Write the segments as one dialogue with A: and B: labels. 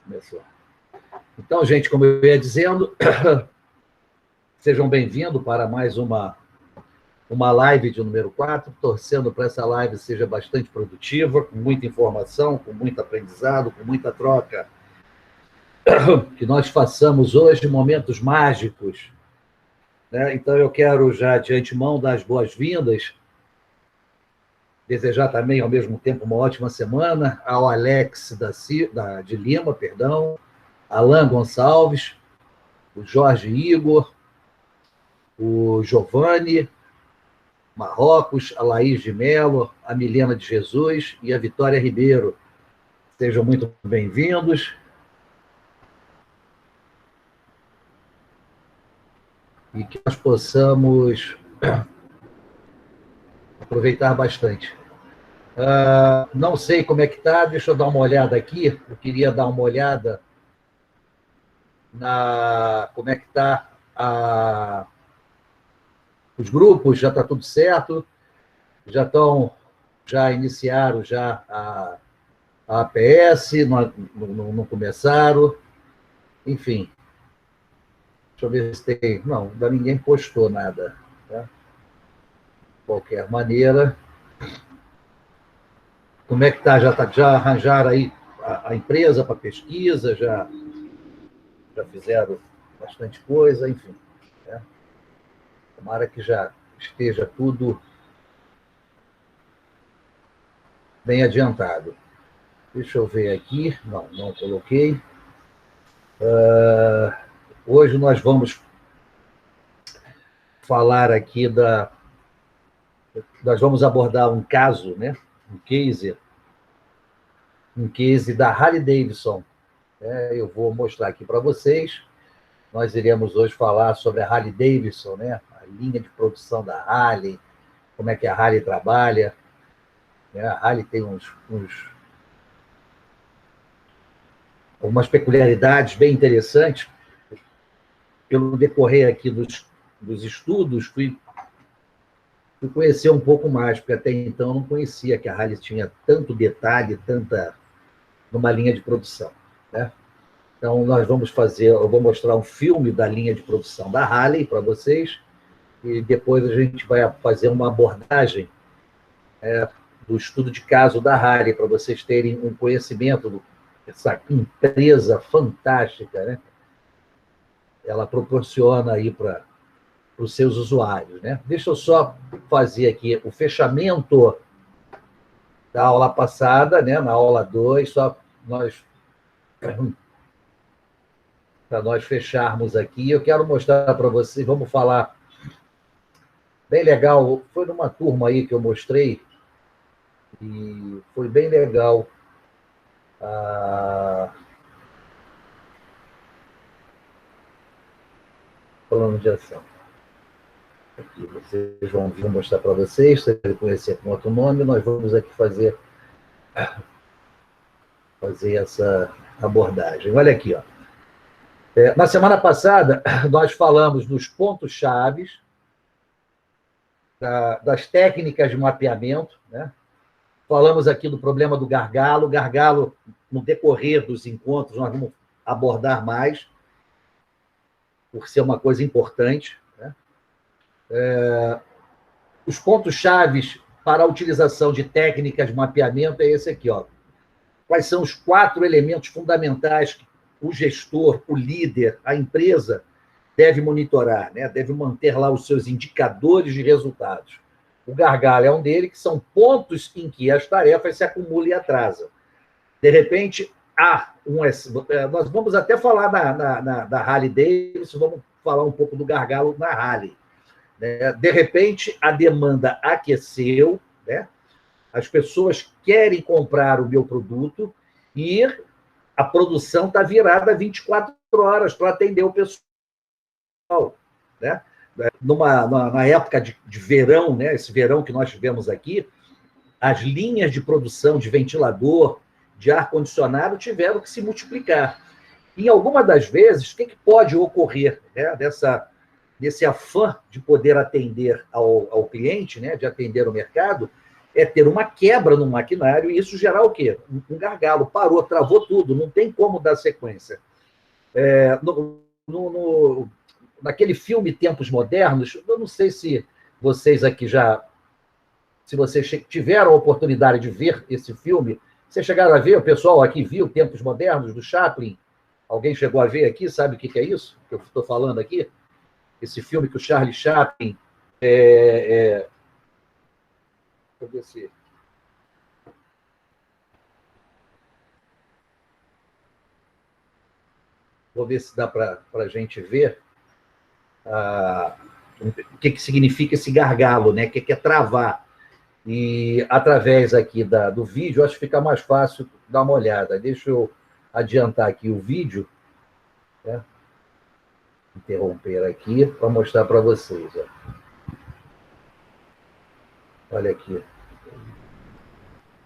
A: Começou. Então, gente, como eu ia dizendo, sejam bem-vindos para mais uma live de número 4, torcendo para essa live seja bastante produtiva, com muita informação, com muito aprendizado, com muita troca. Que nós façamos hoje momentos mágicos, né? Então, eu quero já, de antemão, dar as boas-vindas, desejar também, ao mesmo tempo, uma ótima semana ao Alex de Lima, perdão, Alan Gonçalves, o Jorge Igor, o Giovanni Marrocos, a Laís de Mello, a Milena de Jesus e a Vitória Ribeiro. Sejam muito bem-vindos. E que nós possamos aproveitar bastante. Não sei como é que está, deixa eu dar uma olhada aqui. Eu queria dar uma olhada como é que está os grupos, já está tudo certo, já iniciaram a APS, não começaram, enfim. Deixa eu ver se tem... Não, ainda ninguém postou nada. Tá? De qualquer maneira, como é que está? Já arranjaram aí a empresa para pesquisa, já fizeram bastante coisa, enfim. Né? Tomara que já esteja tudo bem adiantado. Deixa eu ver aqui. Não coloquei. Hoje nós vamos falar aqui nós vamos abordar um caso, né? Um case da Harley-Davidson. Eu vou mostrar aqui para vocês. Nós iremos hoje falar sobre a Harley-Davidson, né? A linha de produção da Harley, como é que a Harley trabalha. A Harley tem algumas peculiaridades bem interessantes. Pelo decorrer aqui dos estudos, fui conhecer um pouco mais, porque até então eu não conhecia que a Harley tinha tanto detalhe, numa linha de produção. Né? Então, eu vou mostrar um filme da linha de produção da Harley para vocês, e depois a gente vai fazer uma abordagem do estudo de caso da Harley, para vocês terem um conhecimento dessa empresa fantástica, né? Ela proporciona aí para os seus usuários. Né? Deixa eu só fazer aqui o fechamento da aula passada, né? Na aula 2, para nós fecharmos aqui, eu quero mostrar para vocês, vamos falar, bem legal, foi numa turma aí que eu mostrei, e foi bem legal. Plano de ação. Aqui vocês vão mostrar para vocês, se ele conhecer com outro nome, nós vamos aqui fazer essa abordagem. Olha aqui, ó. Na semana passada, nós falamos dos pontos-chave, das técnicas de mapeamento, né? Falamos aqui do problema do gargalo. Gargalo, no decorrer dos encontros, nós vamos abordar mais, por ser uma coisa importante. Né? Os pontos-chave para a utilização de técnicas de mapeamento é esse aqui. Ó. Quais são os 4 elementos fundamentais que o gestor, o líder, a empresa deve monitorar, né? Deve manter lá os seus indicadores de resultados. O gargalo é um deles, que são pontos em que as tarefas se acumulam e atrasam. De repente, nós vamos até falar da Harley-Davidson, vamos falar um pouco do gargalo na Harley. Né? De repente, a demanda aqueceu, né? As pessoas querem comprar o meu produto e a produção está virada 24 horas para atender o pessoal. Né? Na época de verão, né? Esse verão que nós tivemos aqui, as linhas de produção de ventilador, de ar-condicionado, tiveram que se multiplicar. Em alguma das vezes, o que pode ocorrer, né? Desse afã de poder atender ao cliente, né? De atender o mercado, é ter uma quebra no maquinário e isso gerar o quê? Um gargalo. Parou, travou tudo, não tem como dar sequência. Naquele filme Tempos Modernos, eu não sei se vocês aqui se vocês tiveram a oportunidade de ver esse filme, vocês chegaram a ver, o pessoal aqui viu Tempos Modernos, do Chaplin? Alguém chegou a ver aqui? Sabe o que é isso que eu estou falando aqui? Esse filme que o Charlie Chaplin... Deixa eu ver se... Vou ver se dá para a gente ver o que significa esse gargalo, né? O que é travar. E através aqui do vídeo, acho que fica mais fácil dar uma olhada. Deixa eu adiantar aqui o vídeo, né? Interromper aqui para mostrar para vocês. Ó. Olha aqui.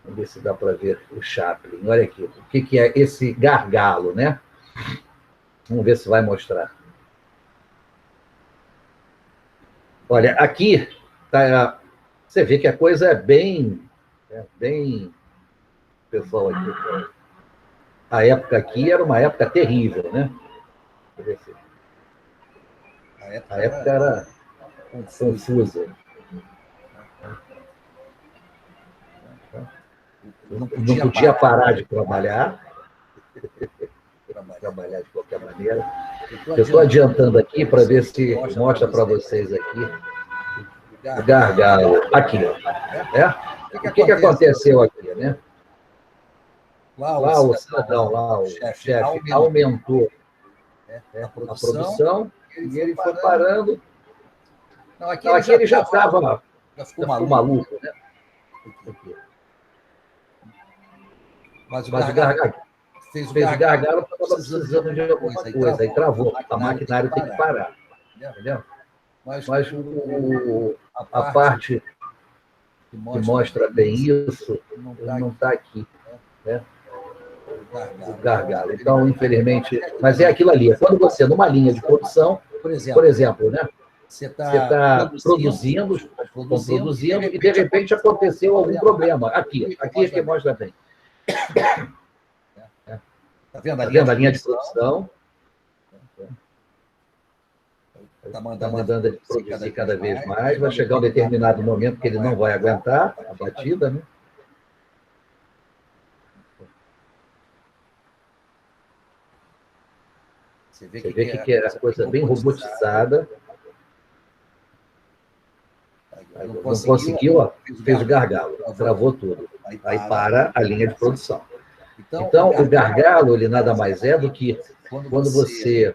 A: Vamos ver se dá para ver o Chaplin. Olha aqui. O que é esse gargalo, né? Vamos ver se vai mostrar. Olha, aqui tá, você vê que a coisa é bem... Pessoal, aqui... A época aqui era uma época terrível, né? A época era confusa. Não podia parar de trabalhar. Trabalhar de qualquer maneira. Eu estou adiantando aqui para ver se mostra para vocês aqui o gargalo. Aqui, ó. O que aconteceu aqui, né? Lá o cidadão, lá o chefe, aumentou a produção e ele foi parando. Não, aqui ele já estava... Já ficou maluco, né? Mas o gargalo... Fez o gargalo, estava precisando de alguma coisa, aí travou. A maquinário tem que parar. Entendeu? Mas a parte que mostra bem isso não está aqui. Né? O gargalo. Então, infelizmente... Mas é aquilo ali. Quando você, numa linha de produção, por exemplo, né? Você está produzindo, e de repente aconteceu algum problema. Aqui é que mostra bem. Está vendo a linha de produção? Está mandando ele produzir cada vez mais. Vai chegar um determinado momento que ele não vai aguentar a batida, né? Você vê que é a coisa bem robotizada. Não conseguiu, ó, fez o gargalo, travou tudo. Aí para a linha de produção. Então, o gargalo, ele nada mais é do que quando você...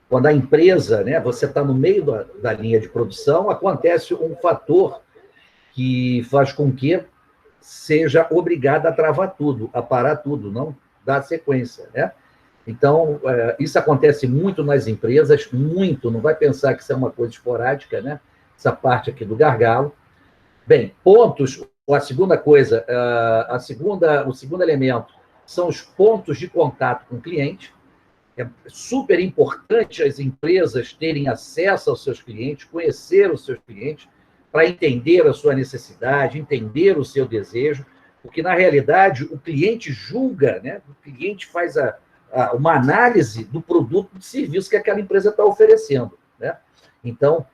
A: Quando a empresa, né, você está no meio da linha de produção, acontece um fator que faz com que seja obrigado a travar tudo, a parar tudo, não dar sequência, né? Então, isso acontece muito nas empresas, muito, não vai pensar que isso é uma coisa esporádica, né? Essa parte aqui do gargalo. Bem, pontos, a segunda coisa, o segundo elemento são os pontos de contato com o cliente. É super importante as empresas terem acesso aos seus clientes, conhecer os seus clientes, para entender a sua necessidade, entender o seu desejo, porque, na realidade, o cliente julga, né? O cliente faz uma análise do produto, do serviço que aquela empresa está oferecendo, né? Então,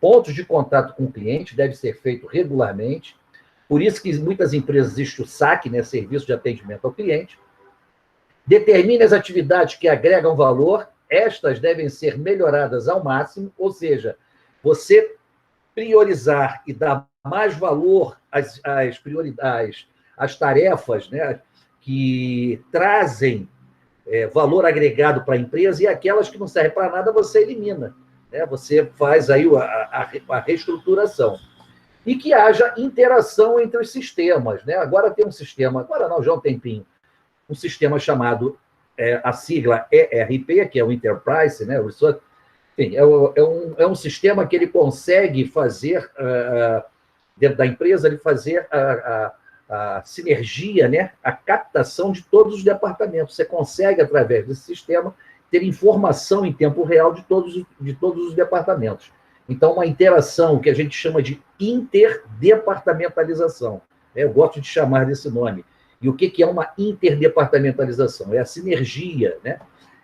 A: pontos de contato com o cliente deve ser feito regularmente, por isso que muitas empresas existem o SAC, né? Serviço de Atendimento ao Cliente. Determine as atividades que agregam valor, estas devem ser melhoradas ao máximo, ou seja, você priorizar e dar mais valor às prioridades, às tarefas, né, que trazem valor agregado para a empresa, e aquelas que não servem para nada você elimina, né? Você faz aí a reestruturação. E que haja interação entre os sistemas, né? Agora tem um sistema, agora não, já há um tempinho, um sistema chamado, a sigla ERP, que é o Enterprise, né? Enfim, é um sistema que ele consegue fazer, dentro da empresa, ele fazer a sinergia, né? A captação de todos os departamentos. Você consegue, através desse sistema, ter informação em tempo real de todos os departamentos. Então, uma interação que a gente chama de interdepartamentalização. Eu gosto de chamar desse nome. E o que é uma interdepartamentalização? É a sinergia, né?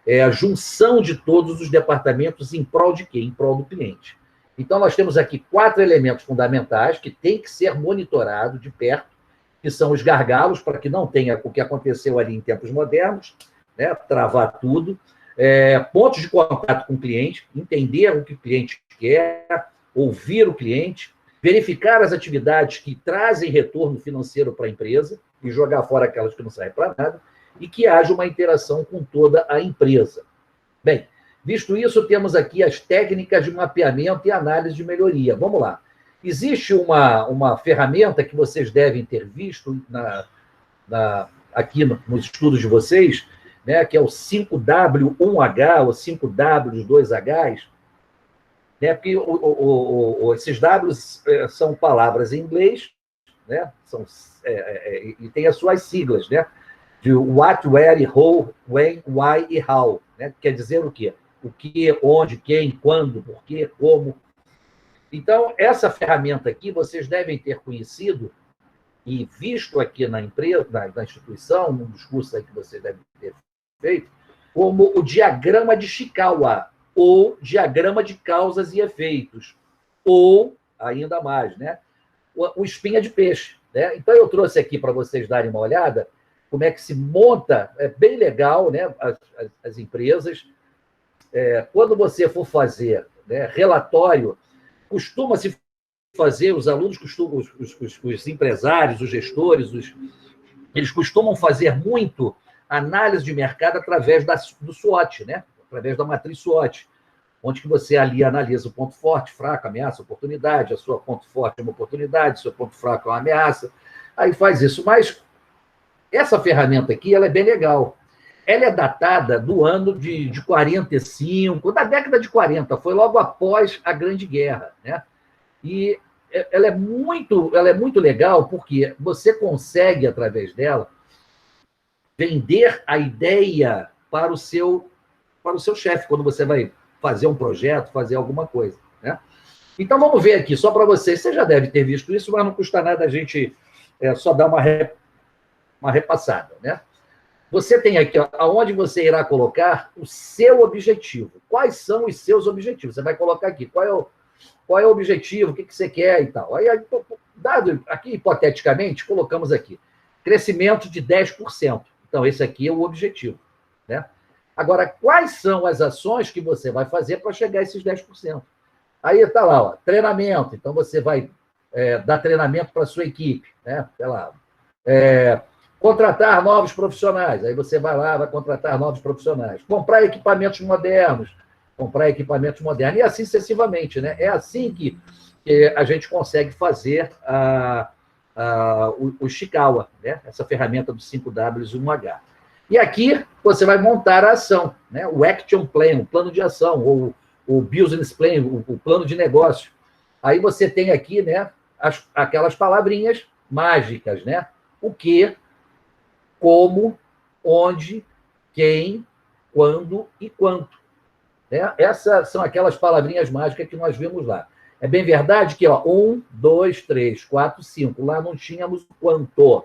A: É a junção de todos os departamentos em prol de quê? Em prol do cliente. Então, nós temos aqui 4 elementos fundamentais que têm que ser monitorados de perto, que são os gargalos, para que não tenha o que aconteceu ali em tempos modernos, né? Travar tudo. Pontos de contato com o cliente, entender o que o cliente quer, ouvir o cliente, verificar as atividades que trazem retorno financeiro para a empresa e jogar fora aquelas que não servem para nada, e que haja uma interação com toda a empresa. Bem, visto isso, temos aqui as técnicas de mapeamento e análise de melhoria. Vamos lá. Existe uma ferramenta que vocês devem ter visto aqui nos estudos de vocês, né, que é o 5W1H, ou 5W2Hs, né, porque esses Ws são palavras em inglês, né, e tem as suas siglas, né, de what, where, who, when, why e how, né, quer dizer o quê? O que, onde, quem, quando, por quê, como. Então, essa ferramenta aqui vocês devem ter conhecido e visto aqui na empresa, na instituição, num dos cursos aí que vocês devem ter feito, como o diagrama de Ishikawa, ou diagrama de causas e efeitos, ou, ainda mais, né, o espinha de peixe. Né? Então, eu trouxe aqui para vocês darem uma olhada como é que se monta, é bem legal, né, as empresas. Quando você for fazer, né, relatório, costuma-se fazer, os alunos costumam, os empresários, os gestores, eles costumam fazer muito análise de mercado através do SWOT, né? Através da matriz SWOT, onde que você ali analisa o ponto forte, fraco, ameaça, oportunidade, a sua ponto forte é uma oportunidade, o seu ponto fraco é uma ameaça, aí faz isso. Mas essa ferramenta aqui, ela é bem legal. Ela é datada do ano de 45, da década de 40, foi logo após a Grande Guerra, né? E ela é muito legal porque você consegue, através dela, vender a ideia para o seu chefe, quando você vai fazer um projeto, fazer alguma coisa, né? Então, vamos ver aqui, só para vocês. Você já deve ter visto isso, mas não custa nada a gente só dar uma repassada, né? Você tem aqui, ó, aonde você irá colocar o seu objetivo. Quais são os seus objetivos? Você vai colocar aqui, qual é o objetivo, o que você quer e tal. Aí, dado aqui, hipoteticamente, colocamos aqui, crescimento de 10%. Então, esse aqui é o objetivo, né? Agora, quais são as ações que você vai fazer para chegar a esses 10%? Aí está lá, ó, treinamento. Então, você vai dar treinamento para a sua equipe, né? Sei lá, contratar novos profissionais. Aí você vai lá, vai contratar novos profissionais. Comprar equipamentos modernos. E assim sucessivamente, né? É assim que a gente consegue fazer o Ishikawa, né? Essa ferramenta do 5Ws e 1H. E aqui você vai montar a ação, né? O Action Plan, o plano de ação, ou o Business Plan, o plano de negócio. Aí você tem aqui, né, aquelas palavrinhas mágicas, né? O que, como, onde, quem, quando e quanto. Né? Essas são aquelas palavrinhas mágicas que nós vimos lá. É bem verdade que, ó, 1, 2, 3, 4, 5. Lá não tínhamos o quanto,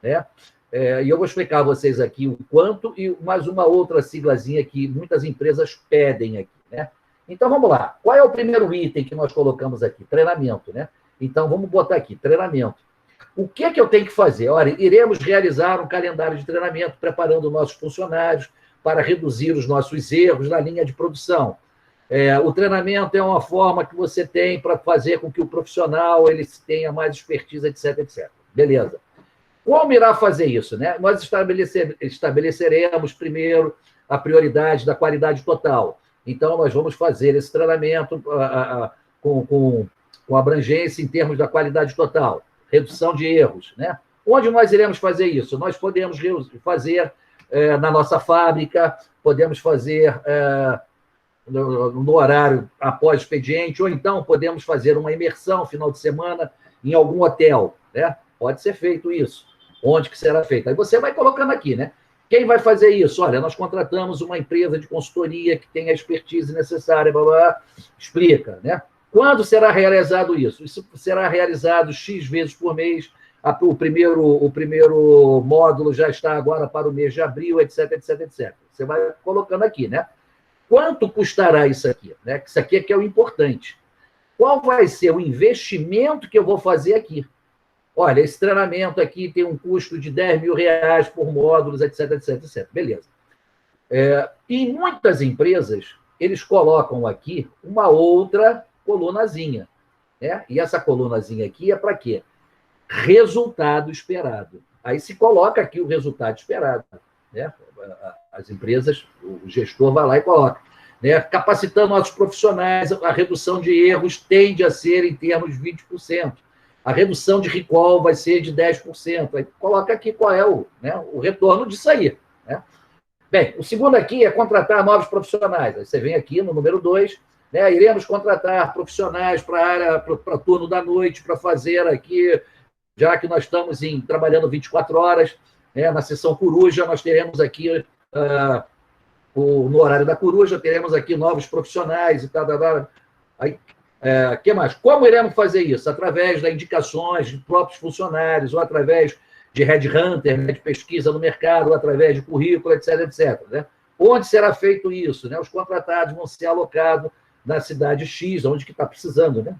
A: né? E eu vou explicar a vocês aqui o quanto e mais uma outra siglazinha que muitas empresas pedem aqui, né? Então, vamos lá. Qual é o primeiro item que nós colocamos aqui? Treinamento, né? Então, vamos botar aqui, treinamento. O que é que eu tenho que fazer? Olha, iremos realizar um calendário de treinamento, preparando nossos funcionários para reduzir os nossos erros na linha de produção. O treinamento é uma forma que você tem para fazer com que o profissional ele tenha mais expertise, etc, etc. Beleza. Como irá fazer isso, né? Nós estabeleceremos primeiro a prioridade da qualidade total. Então, nós vamos fazer esse treinamento com abrangência em termos da qualidade total, redução de erros, né? Onde nós iremos fazer isso? Nós podemos fazer na nossa fábrica, podemos fazer no horário após expediente, ou então podemos fazer uma imersão final de semana em algum hotel, né? Pode ser feito isso. Onde que será feito? Aí você vai colocando aqui, né? Quem vai fazer isso? Olha, nós contratamos uma empresa de consultoria que tem a expertise necessária, blá, blá, blá. Explica, né? Quando será realizado isso? Isso será realizado X vezes por mês. O primeiro módulo já está agora para o mês de abril, etc, etc, etc. Você vai colocando aqui, né? Quanto custará isso aqui? Né? Isso aqui é que é o importante. Qual vai ser o investimento que eu vou fazer aqui? Olha, esse treinamento aqui tem um custo de R$ 10.000 por módulos, etc, etc, etc. Beleza. Em muitas empresas, eles colocam aqui uma outra colunazinha. Né? E essa colunazinha aqui é para quê? Resultado esperado. Aí se coloca aqui o resultado esperado. Né? As empresas, o gestor vai lá e coloca. Né? Capacitando nossos profissionais, a redução de erros tende a ser em termos de 20%. A redução de recall vai ser de 10%. Aí coloca aqui qual é o retorno disso aí. Né? Bem, o segundo aqui é contratar novos profissionais. Aí você vem aqui no número 2, né? Iremos contratar profissionais para a área, para turno da noite, para fazer aqui, já que nós estamos trabalhando 24 horas, né? Na sessão coruja, nós teremos aqui, no horário da coruja, teremos aqui novos profissionais e tal. Aí, que mais? Como iremos fazer isso? Através das indicações de próprios funcionários, ou através de headhunter, né, de pesquisa no mercado, ou através de currículo, etc, etc. Né? Onde será feito isso? Né? Os contratados vão ser alocados na cidade X, onde que está precisando, né?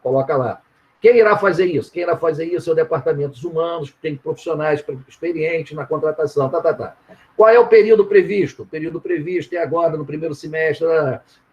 A: Coloca lá. Quem irá fazer isso? Quem irá fazer isso é o departamentos humanos, que tem profissionais experientes na contratação. Qual é o período previsto? O período previsto é agora, no primeiro semestre.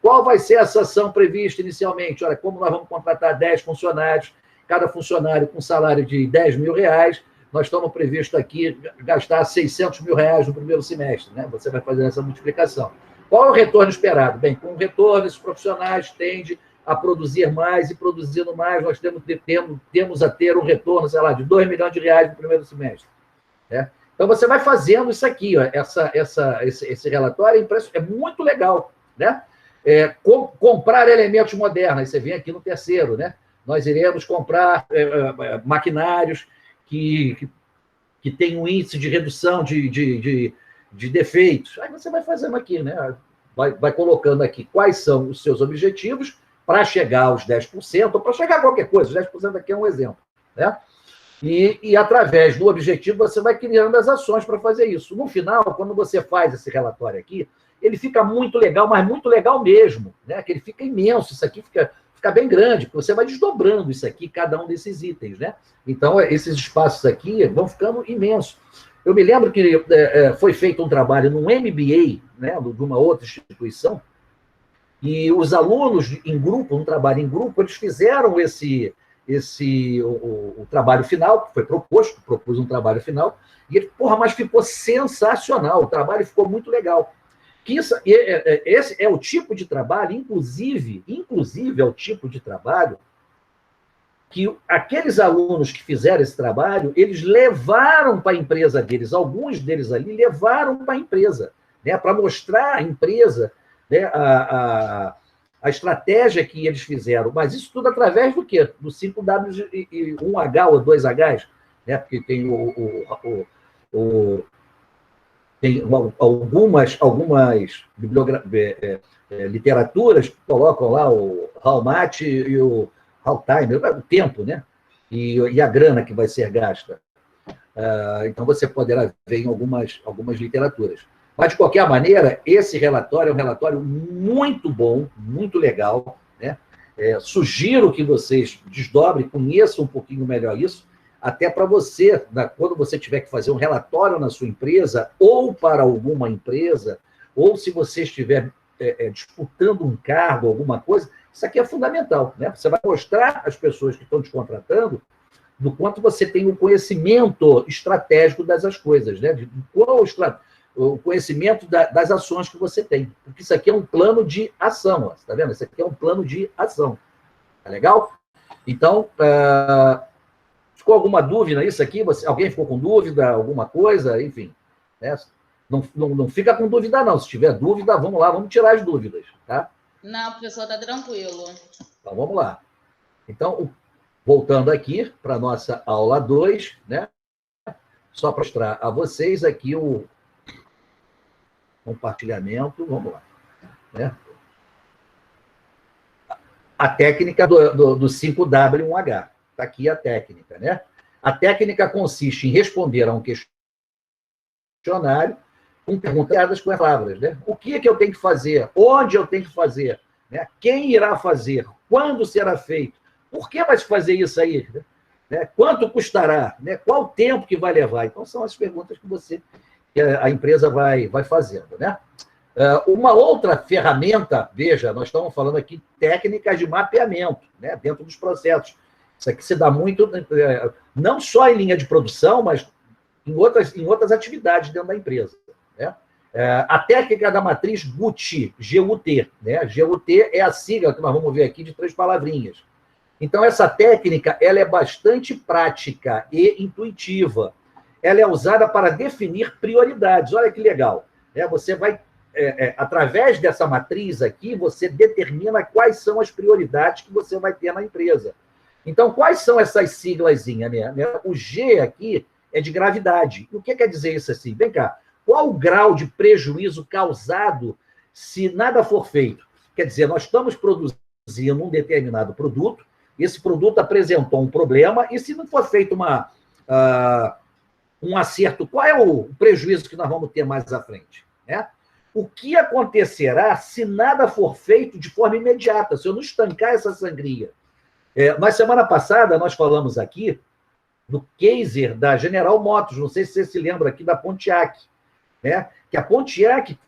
A: Qual vai ser a ação prevista inicialmente? Olha, como nós vamos contratar 10 funcionários, cada funcionário com salário de R$ 10.000, nós estamos previsto aqui gastar R$ 600.000 no primeiro semestre. Né? Você vai fazer essa multiplicação. Qual é o retorno esperado? Bem, com o retorno, esses profissionais tendem a produzir mais, e produzindo mais, nós temos a ter um retorno, sei lá, de R$ 2 milhões no primeiro semestre. Né? Então, você vai fazendo isso aqui, ó, esse relatório é muito legal. Né? Comprar elementos modernos, aí você vem aqui no terceiro, né? Nós iremos comprar maquinários que tem um índice de redução de defeitos. Aí você vai fazendo aqui, né? Vai colocando aqui quais são os seus objetivos para chegar aos 10%, ou para chegar a qualquer coisa. Os 10% aqui é um exemplo. Né? E, através do objetivo, você vai criando as ações para fazer isso. No final, quando você faz esse relatório aqui, ele fica muito legal, mas muito legal mesmo. Né? Que ele fica imenso, isso aqui fica bem grande, porque você vai desdobrando isso aqui, cada um desses itens. Né? Então, esses espaços aqui vão ficando imensos. Eu me lembro que foi feito um trabalho num MBA, né, de uma outra instituição, e os alunos em grupo, um trabalho em grupo, eles fizeram o trabalho final, que foi propus um trabalho final, e ele, mas ficou sensacional, o trabalho ficou muito legal. Esse é o tipo de trabalho, inclusive é o tipo de trabalho que aqueles alunos que fizeram esse trabalho, eles levaram para a empresa deles, alguns deles ali levaram para a empresa, né, para mostrar à empresa, né, a estratégia que eles fizeram. Mas isso tudo através do quê? Do 5W e 1H ou 2Hs, né, porque tem tem algumas literaturas que colocam lá o how much e o how time, o tempo, né? E a grana que vai ser gasta. Então, você poderá ver em algumas literaturas. Mas, de qualquer maneira, esse relatório é um relatório muito bom, muito legal. Né? Sugiro que vocês desdobrem, conheçam um pouquinho melhor isso, até para você, quando você tiver que fazer um relatório na sua empresa, ou para alguma empresa, ou se você estiver disputando um cargo, alguma coisa, isso aqui é fundamental. Né? Você vai mostrar às pessoas que estão te contratando do quanto você tem um conhecimento estratégico das coisas, né? De qual o conhecimento das ações que você tem. Porque isso aqui é um plano de ação. Está vendo? Isso aqui é um plano de ação. Tá legal? Então, ficou alguma dúvida nisso aqui? Alguém ficou com dúvida, alguma coisa? Enfim, né? Não fica com dúvida, não. Se tiver dúvida, vamos lá, vamos tirar as dúvidas. Tá?
B: Não, professor, está tranquilo.
A: Então, vamos lá. Então, voltando aqui para a nossa aula 2, né? Só para mostrar a vocês aqui Compartilhamento, vamos lá. Né? A técnica do 5W1H. Está aqui a técnica, né? A técnica consiste em responder a um questionário com perguntas com palavras, né? O que é que eu tenho que fazer? Onde eu tenho que fazer? Né? Quem irá fazer? Quando será feito? Por que vai se fazer isso aí? Né? Quanto custará? Né? Qual o tempo que vai levar? Então, são as perguntas que a empresa vai fazendo, né? Uma outra ferramenta, veja, nós estamos falando aqui de técnicas de mapeamento, né, dentro dos processos. Isso aqui se dá muito, não só em linha de produção, mas em outras atividades dentro da empresa. Né? A técnica da matriz GUT, G-U-T. Né? G-U-T é a sigla que nós vamos ver aqui de 3 palavrinhas. Então, essa técnica ela é bastante prática e intuitiva. Ela é usada para definir prioridades. Olha que legal. Né? Você vai através dessa matriz aqui, você determina quais são as prioridades que você vai ter na empresa. Então, quais são essas siglazinhas? Né? O G aqui é de gravidade. E o que quer dizer isso assim? Vem cá, qual o grau de prejuízo causado se nada for feito? Quer dizer, nós estamos produzindo um determinado produto, esse produto apresentou um problema, e se não for feito um acerto, qual é o prejuízo que nós vamos ter mais à frente? Né? O que acontecerá se nada for feito de forma imediata, se eu não estancar essa sangria? Na semana passada, nós falamos aqui do case da General Motors, não sei se você se lembra aqui da Pontiac, né? Que a Pontiac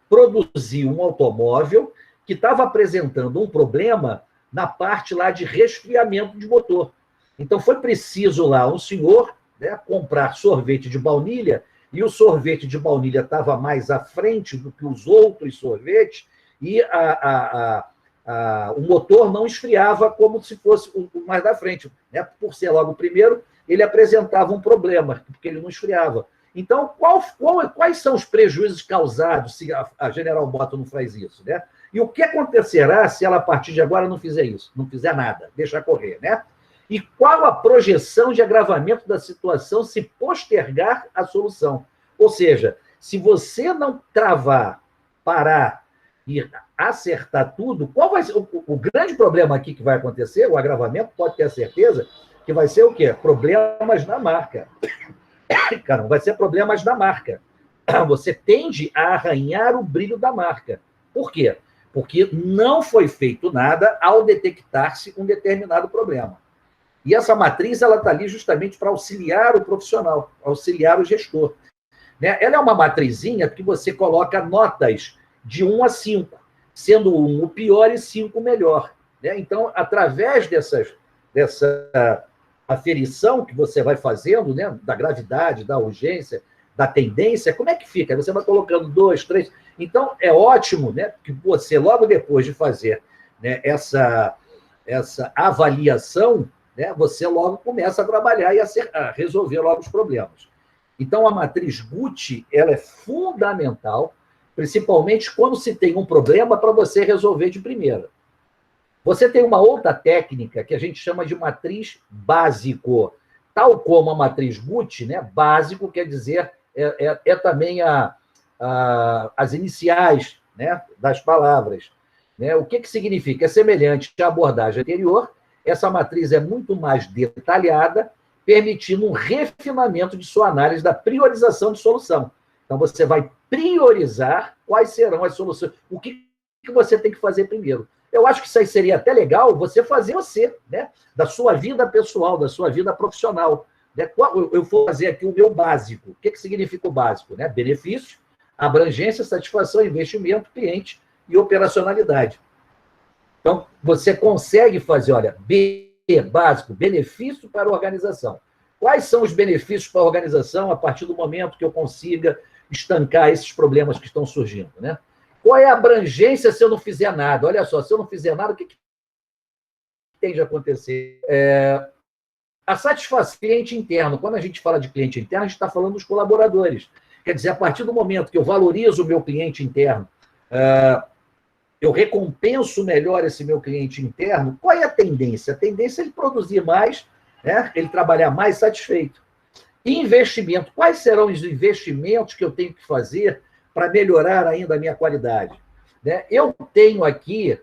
A: produziu um automóvel que estava apresentando um problema na parte lá de resfriamento de motor. Então, foi preciso lá um senhor, né, comprar sorvete de baunilha, e o sorvete de baunilha estava mais à frente do que os outros sorvetes, e o motor não esfriava como se fosse o mais da frente. Né? Por ser logo o primeiro, ele apresentava um problema, porque ele não esfriava. Então, quais são os prejuízos causados se a General Motors não faz isso? Né? E o que acontecerá se ela, a partir de agora, não fizer isso? Não fizer nada, deixar correr, né? E qual a projeção de agravamento da situação se postergar a solução? Ou seja, se você não travar, parar e acertar tudo, qual vai ser o grande problema aqui que vai acontecer? O agravamento, pode ter a certeza, que vai ser o quê? Problemas na marca. Cara, vai ser problemas na marca. Você tende a arranhar o brilho da marca. Por quê? Porque não foi feito nada ao detectar-se um determinado problema. E essa matriz ela está ali justamente para auxiliar o profissional, auxiliar o gestor. Né? Ela é uma matrizinha que você coloca notas de 1 a 5, sendo 1 o pior e 5 o melhor. Né? Então, através dessa aferição que você vai fazendo, né, da gravidade, da urgência, da tendência, como é que fica? Aí você vai colocando 2, 3. Então, é ótimo, né, que você, logo depois de fazer, né, essa avaliação, né, você logo começa a trabalhar e a resolver logo os problemas. Então, a matriz GUT ela é fundamental, principalmente quando se tem um problema para você resolver de primeira. Você tem uma outra técnica que a gente chama de matriz básico. Tal como a matriz GUT, né, básico quer dizer, também as iniciais, né, das palavras. Né? O que significa? É semelhante à abordagem anterior. Essa matriz é muito mais detalhada, permitindo um refinamento de sua análise da priorização de solução. Então, você vai priorizar quais serão as soluções. O que você tem que fazer primeiro? Eu acho que isso aí seria até legal você fazer né? Da sua vida pessoal, da sua vida profissional. Né? Eu vou fazer aqui o meu básico. O que significa o básico? Né? Benefício, abrangência, satisfação, investimento, cliente e operacionalidade. Então, você consegue fazer, olha, B, básico, benefício para a organização. Quais são os benefícios para a organização a partir do momento que eu consiga estancar esses problemas que estão surgindo, né? Qual é a abrangência se eu não fizer nada? Olha só, se eu não fizer nada, o que tem de acontecer? A satisfação do cliente interno. Quando a gente fala de cliente interno, a gente está falando dos colaboradores. Quer dizer, a partir do momento que eu valorizo o meu cliente interno, eu recompenso melhor esse meu cliente interno, qual é a tendência? A tendência é ele produzir mais, né? Ele trabalhar mais satisfeito. Investimento. Quais serão os investimentos que eu tenho que fazer para melhorar ainda a minha qualidade? Né? Eu tenho aqui,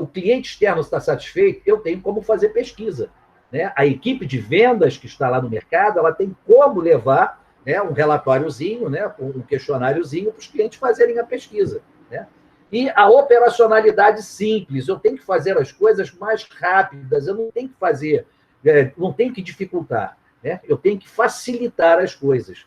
A: o cliente externo está satisfeito, eu tenho como fazer pesquisa. Né? A equipe de vendas que está lá no mercado, ela tem como levar, né, um relatóriozinho, né, um questionáriozinho para os clientes fazerem a pesquisa. Né? E a operacionalidade simples, eu tenho que fazer as coisas mais rápidas, eu não tenho que fazer, não tenho que dificultar, né? Eu tenho que facilitar as coisas.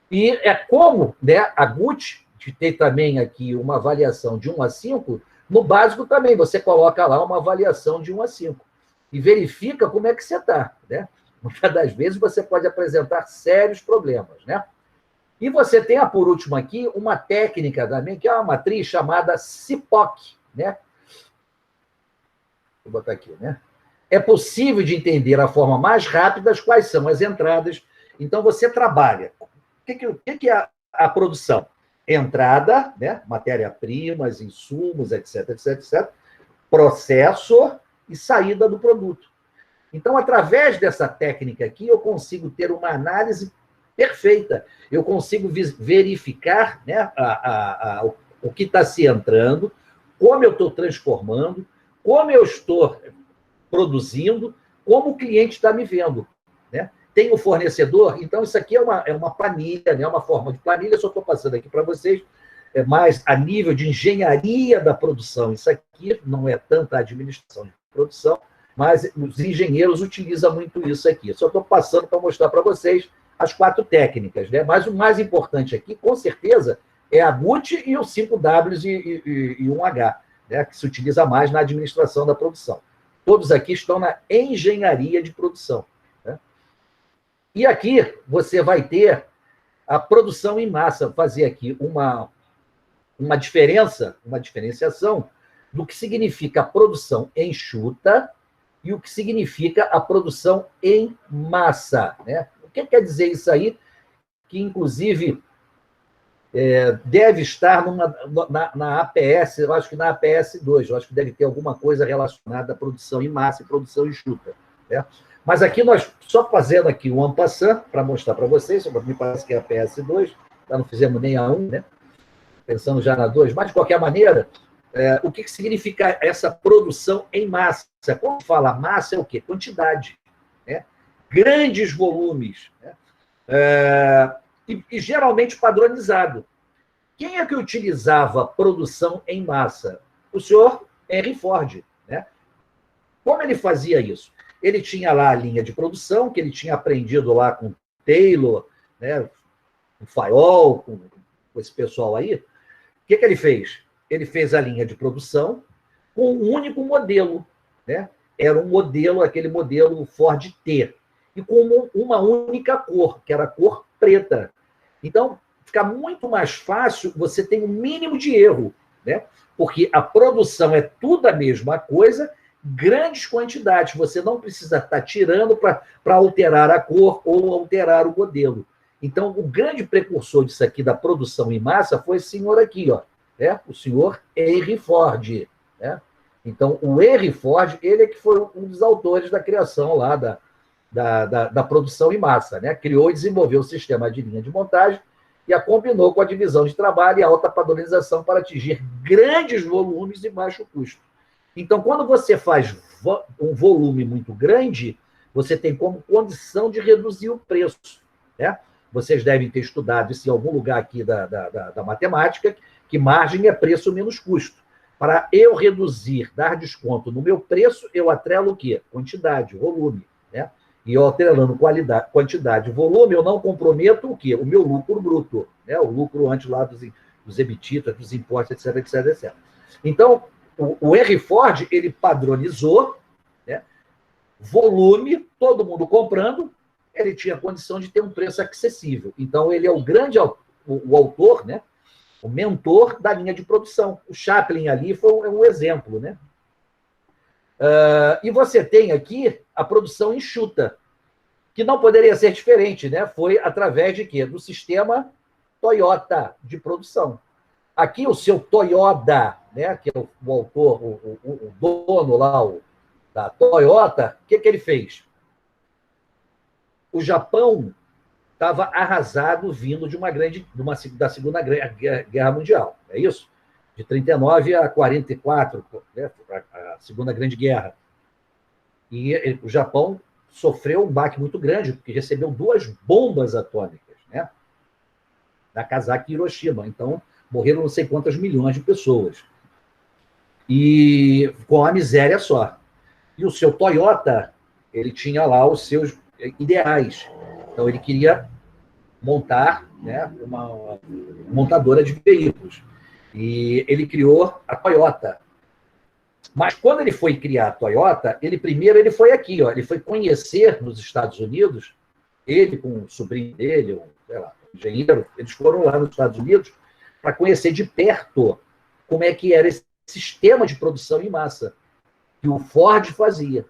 A: E é como, né, a Gucci, que tem também aqui uma avaliação de 1 a 5, no básico também, você coloca lá uma avaliação de 1 a 5 e verifica como é que você está. Né? Muitas das vezes você pode apresentar sérios problemas. Né? E você tem, por último aqui, uma técnica também, que é uma matriz chamada CIPOC. Né? Vou botar aqui. Né? É possível de entender a forma mais rápida quais são as entradas. Então, você trabalha. O que é a produção? Entrada, né? Matéria-primas, insumos, etc, etc, etc. Processo e saída do produto. Então, através dessa técnica aqui, eu consigo ter uma análise perfeita. Eu consigo verificar, né, o que está se entrando, como eu estou transformando, como eu estou produzindo, como o cliente está me vendo. Né? Tem o fornecedor, então isso aqui é uma planilha, né? Uma forma de planilha, só estou passando aqui para vocês, mas a nível de engenharia da produção, isso aqui não é tanta administração de produção, mas os engenheiros utilizam muito isso aqui. Só estou passando para mostrar para vocês as 4 técnicas. Né? Mas o mais importante aqui, com certeza, é a Gucci e os 5Ws e 1H, né? Que se utiliza mais na administração da produção. Todos aqui estão na engenharia de produção. Né? E aqui você vai ter a produção em massa, fazer aqui uma diferenciação do que significa a produção enxuta e o que significa a produção em massa. Né? O que quer dizer isso aí? Que, inclusive, deve estar na APS, eu acho que na APS 2, eu acho que deve ter alguma coisa relacionada à produção em massa e produção enxuta. Né? Mas aqui nós, só fazendo aqui um en passant, para mostrar para vocês, me parece que é a APS 2, não fizemos nem a 1, né? Pensando já na 2, mas de qualquer maneira, o que significa essa produção em massa? Quando fala massa, é o quê? Quantidade. Né? Grandes volumes. Né? E geralmente padronizado. Quem é que utilizava produção em massa? O senhor Henry Ford. Né? Como ele fazia isso? Ele tinha lá a linha de produção, que ele tinha aprendido lá com Taylor, né? Com Fayol, com esse pessoal aí. O que ele fez? Ele fez a linha de produção com um único modelo. Né? Era um modelo, aquele modelo Ford T, e com uma única cor, que era a cor preta. Então, fica muito mais fácil, você tem um mínimo de erro, né? Porque a produção é tudo a mesma coisa, grandes quantidades. Você não precisa estar tirando para alterar a cor ou alterar o modelo. Então, o grande precursor disso aqui, da produção em massa, foi esse senhor aqui, ó, né? O senhor Henry Ford. Né? Então, o Henry Ford, ele é que foi um dos autores da criação lá da produção em massa. Né? Criou e desenvolveu o sistema de linha de montagem e a combinou com a divisão de trabalho e a alta padronização para atingir grandes volumes e baixo custo. Então, quando você faz um volume muito grande, você tem como condição de reduzir o preço. Né? Vocês devem ter estudado isso em algum lugar aqui da matemática, que margem é preço menos custo. Para eu reduzir, dar desconto no meu preço, eu atrelo o quê? Quantidade, volume. Né? E eu atrelando quantidade e volume, eu não comprometo o quê? O meu lucro bruto. Né? O lucro antes lá dos EBITDA, dos impostos, etc, etc, etc. Então, o Henry Ford, ele padronizou, né? Volume, todo mundo comprando, ele tinha condição de ter um preço acessível. Então, ele é o grande o autor, né? O mentor da linha de produção. O Chaplin ali foi um exemplo. Né? E você tem aqui a produção enxuta, que não poderia ser diferente. Né? Foi através de quê? Do sistema Toyota de produção. Aqui o seu Toyoda, né, que é o autor, o dono lá da Toyota, o que ele fez? O Japão estava arrasado vindo da Segunda Guerra Mundial. É isso? De 39 a 44, né, a Segunda Grande Guerra. E o Japão sofreu um baque muito grande, porque recebeu 2 bombas atômicas, né? Nagasaki e Hiroshima. Então, morreram não sei quantas milhões de pessoas. E com a miséria só. E o seu Toyota, ele tinha lá os seus ideais. Então, ele queria montar, né, uma montadora de veículos. E ele criou a Toyota. Mas quando ele foi criar a Toyota, ele foi aqui, ó, ele foi conhecer nos Estados Unidos, ele com o sobrinho dele, sei lá, engenheiro, eles foram lá nos Estados Unidos para conhecer de perto como é que era esse sistema de produção em massa que o Ford fazia,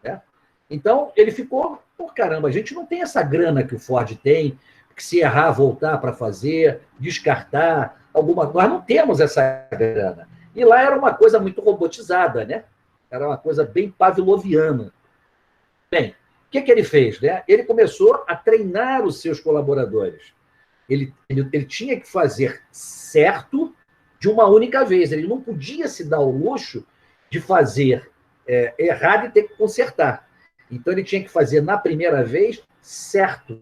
A: né? Então, ele ficou, por caramba, a gente não tem essa grana que o Ford tem, que se errar, voltar para fazer, descartar, nós não temos essa grana. E lá era uma coisa muito robotizada, né? Era uma coisa bem pavloviana. Bem, o que ele fez, né? Ele começou a treinar os seus colaboradores. Ele tinha que fazer certo de uma única vez. Ele não podia se dar o luxo de fazer errado e ter que consertar. Então, ele tinha que fazer, na primeira vez, certo.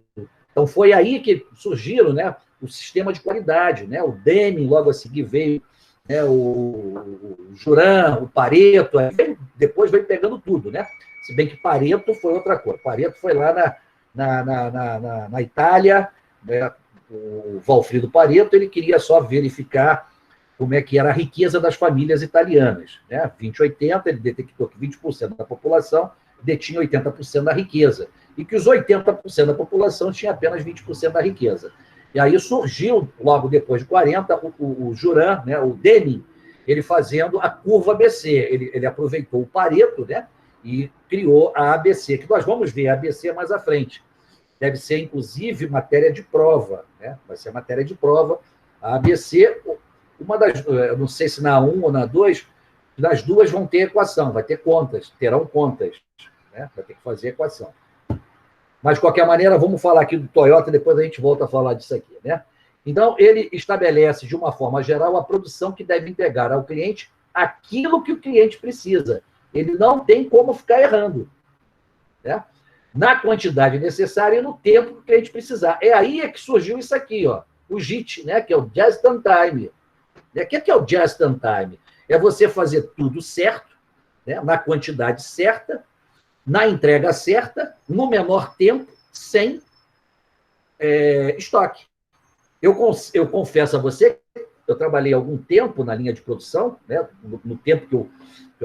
A: Então, foi aí que surgiram, né, o sistema de qualidade, né? O Deming, logo a seguir, veio, né, o Juran, o Pareto, depois veio pegando tudo, né? Se bem que Pareto foi outra coisa. Pareto foi lá na Itália, né? O Valfrido Pareto, ele queria só verificar como é que era a riqueza das famílias italianas, né? 20-80, ele detectou que 20% da população detinha 80% da riqueza, e que os 80% da população tinha apenas 20% da riqueza. E aí surgiu, logo depois de 40, o Juran, né, o Deming, ele fazendo a curva ABC. Ele aproveitou o Pareto, né, e criou a ABC, que nós vamos ver a ABC mais à frente. Deve ser, inclusive, matéria de prova, né? Vai ser matéria de prova. A ABC, uma das, eu não sei se na 1 ou na 2, das duas vão ter equação, vai ter contas, terão contas, né? Vai ter que fazer equação. Mas, de qualquer maneira, vamos falar aqui do Toyota, depois a gente volta a falar disso aqui, né? Então, ele estabelece, de uma forma geral, a produção que deve entregar ao cliente aquilo que o cliente precisa. Ele não tem como ficar errando, né? Na quantidade necessária e no tempo que o cliente precisar. É aí que surgiu isso aqui, ó, o JIT, né? Que é o Just in Time. O que é o Just in Time? É você fazer tudo certo, né? Na quantidade certa, na entrega certa, no menor tempo, sem estoque. Eu confesso a você, eu trabalhei algum tempo na linha de produção, né? No tempo que eu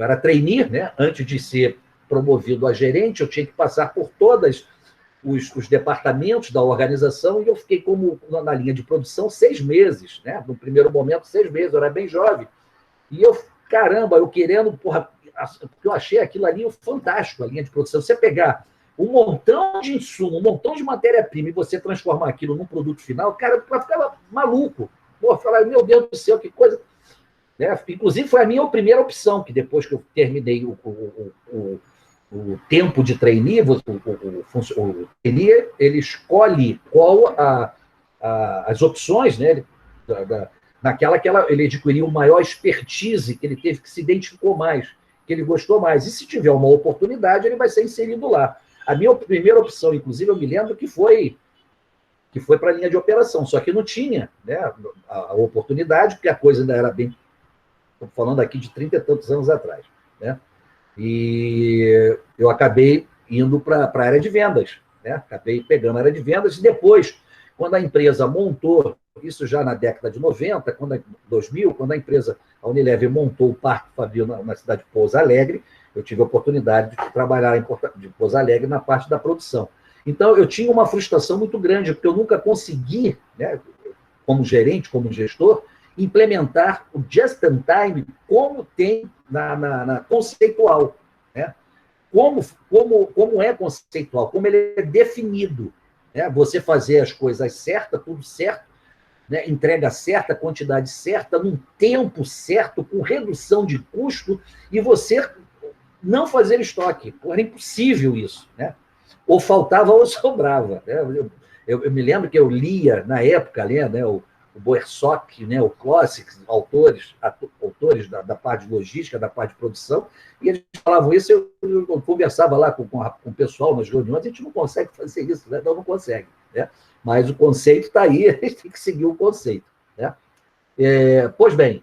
A: era trainee, né? Antes de ser promovido a gerente, eu tinha que passar por todos os departamentos da organização, e eu fiquei na linha de produção 6 meses, né? No primeiro momento, 6 meses, eu era bem jovem. E caramba, eu querendo, porque eu achei aquilo ali fantástico, a linha de produção. Você pegar um montão de insumo, um montão de matéria-prima, e você transformar aquilo num produto final, cara, eu ficava maluco. Pô, falar, meu Deus do céu, que coisa... Né? Inclusive, foi a minha primeira opção, que depois que eu terminei o tempo de trainee, o trainee, ele escolhe qual as opções, né? Naquela que ele adquiriu maior expertise, que ele teve, que se identificou mais, que ele gostou mais. E se tiver uma oportunidade, ele vai ser inserido lá. A minha primeira opção, inclusive, eu me lembro que foi para a linha de operação, só que não tinha, né, a oportunidade, porque a coisa ainda era bem... Estou falando aqui de 30 e tantos anos atrás, né? E eu acabei indo para a área de vendas, né? Acabei pegando a área de vendas, e depois, quando a empresa montou, isso já na década de 90, 2000, quando a Unilever montou o Parque Fabril na cidade de Pouso Alegre, eu tive a oportunidade de trabalhar em Pouso Alegre na parte da produção. Então, eu tinha uma frustração muito grande, porque eu nunca consegui, né, como gerente, como gestor, implementar o just-in-time como tem na conceitual, né? Como é conceitual, como ele é definido, né? Você fazer as coisas certas, tudo certo, né? Entrega certa, quantidade certa, num tempo certo, com redução de custo, e você não fazer estoque. Era impossível isso, né? Ou faltava ou sobrava, né? Eu me lembro que eu lia, na época, né, o Boersock, né, o Classics, autores da parte de logística, da parte de produção, e eles falavam isso, eu conversava lá com o pessoal nas reuniões, a gente não consegue fazer isso, né? Não consegue, né? Mas o conceito está aí, a gente tem que seguir o conceito, né? Pois bem,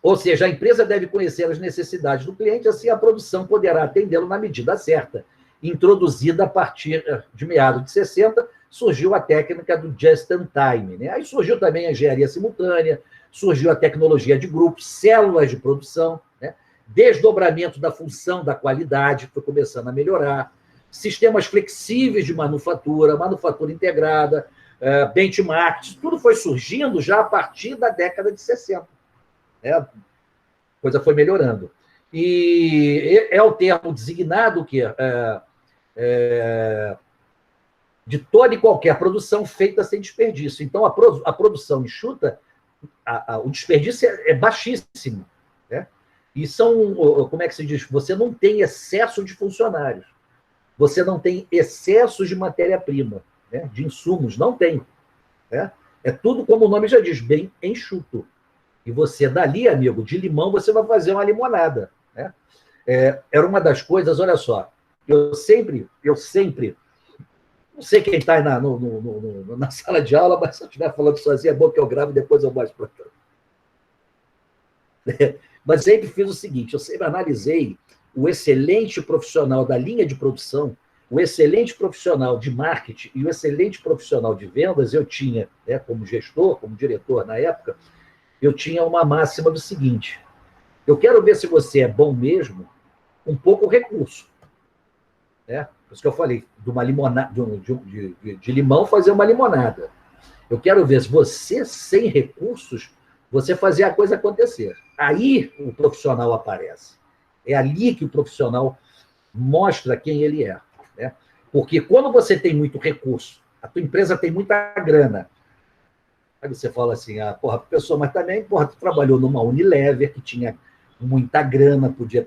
A: ou seja, a empresa deve conhecer as necessidades do cliente, assim a produção poderá atendê-lo na medida certa. Introduzida a partir de meados de 60, surgiu a técnica do just-in-time, né? Aí surgiu também a engenharia simultânea, surgiu a tecnologia de grupos, células de produção, né? Desdobramento da função da qualidade, foi começando a melhorar, sistemas flexíveis de manufatura integrada, benchmarks, tudo foi surgindo já a partir da década de 60. Né? A coisa foi melhorando. E é o termo designado que de toda e qualquer produção feita sem desperdício. Então, a produção enxuta, o desperdício é baixíssimo. Né? E como é que se diz? Você não tem excesso de funcionários. Você não tem excesso de matéria-prima, né? De insumos, não tem. Né? É tudo, como o nome já diz, bem enxuto. E você, dali, amigo, de limão, você vai fazer uma limonada. Né? Era uma das coisas, olha só, eu sempre, não sei quem está na sala de aula, mas se eu estiver falando sozinho, é bom que eu gravo e depois eu mostro para todos. Mas sempre fiz o seguinte, eu sempre analisei o excelente profissional da linha de produção, o excelente profissional de marketing e o excelente profissional de vendas, eu tinha, né, como gestor, como diretor na época, eu tinha uma máxima do seguinte, eu quero ver se você é bom mesmo, um pouco recurso. Né? Por isso que eu falei, de uma limonada, de limão fazer uma limonada. Eu quero ver se você, sem recursos, você fazer a coisa acontecer. Aí o profissional aparece. É ali que o profissional mostra quem ele é. Né? Porque quando você tem muito recurso, a tua empresa tem muita grana, aí você fala assim, porra, pessoa, mas também, porra, tu trabalhou numa Unilever, que tinha muita grana, podia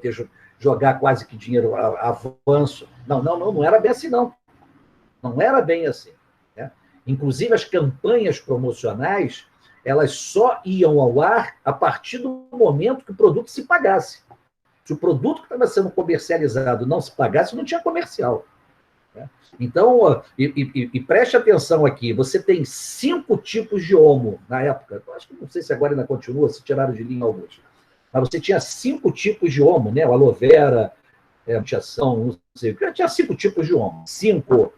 A: jogar quase que dinheiro avanço. Não era bem assim, não. Não era bem assim. Né? Inclusive, as campanhas promocionais, elas só iam ao ar a partir do momento que o produto se pagasse. Se o produto que estava sendo comercializado não se pagasse, não tinha comercial. Né? Então, preste atenção aqui, você tem 5 tipos de homo na época, acho que não sei se agora ainda continua, se tiraram de linha alguns, mas você tinha 5 tipos de homo, né? O aloe vera, mutiação, não sei o que, tinha 5 tipos de homo, 5,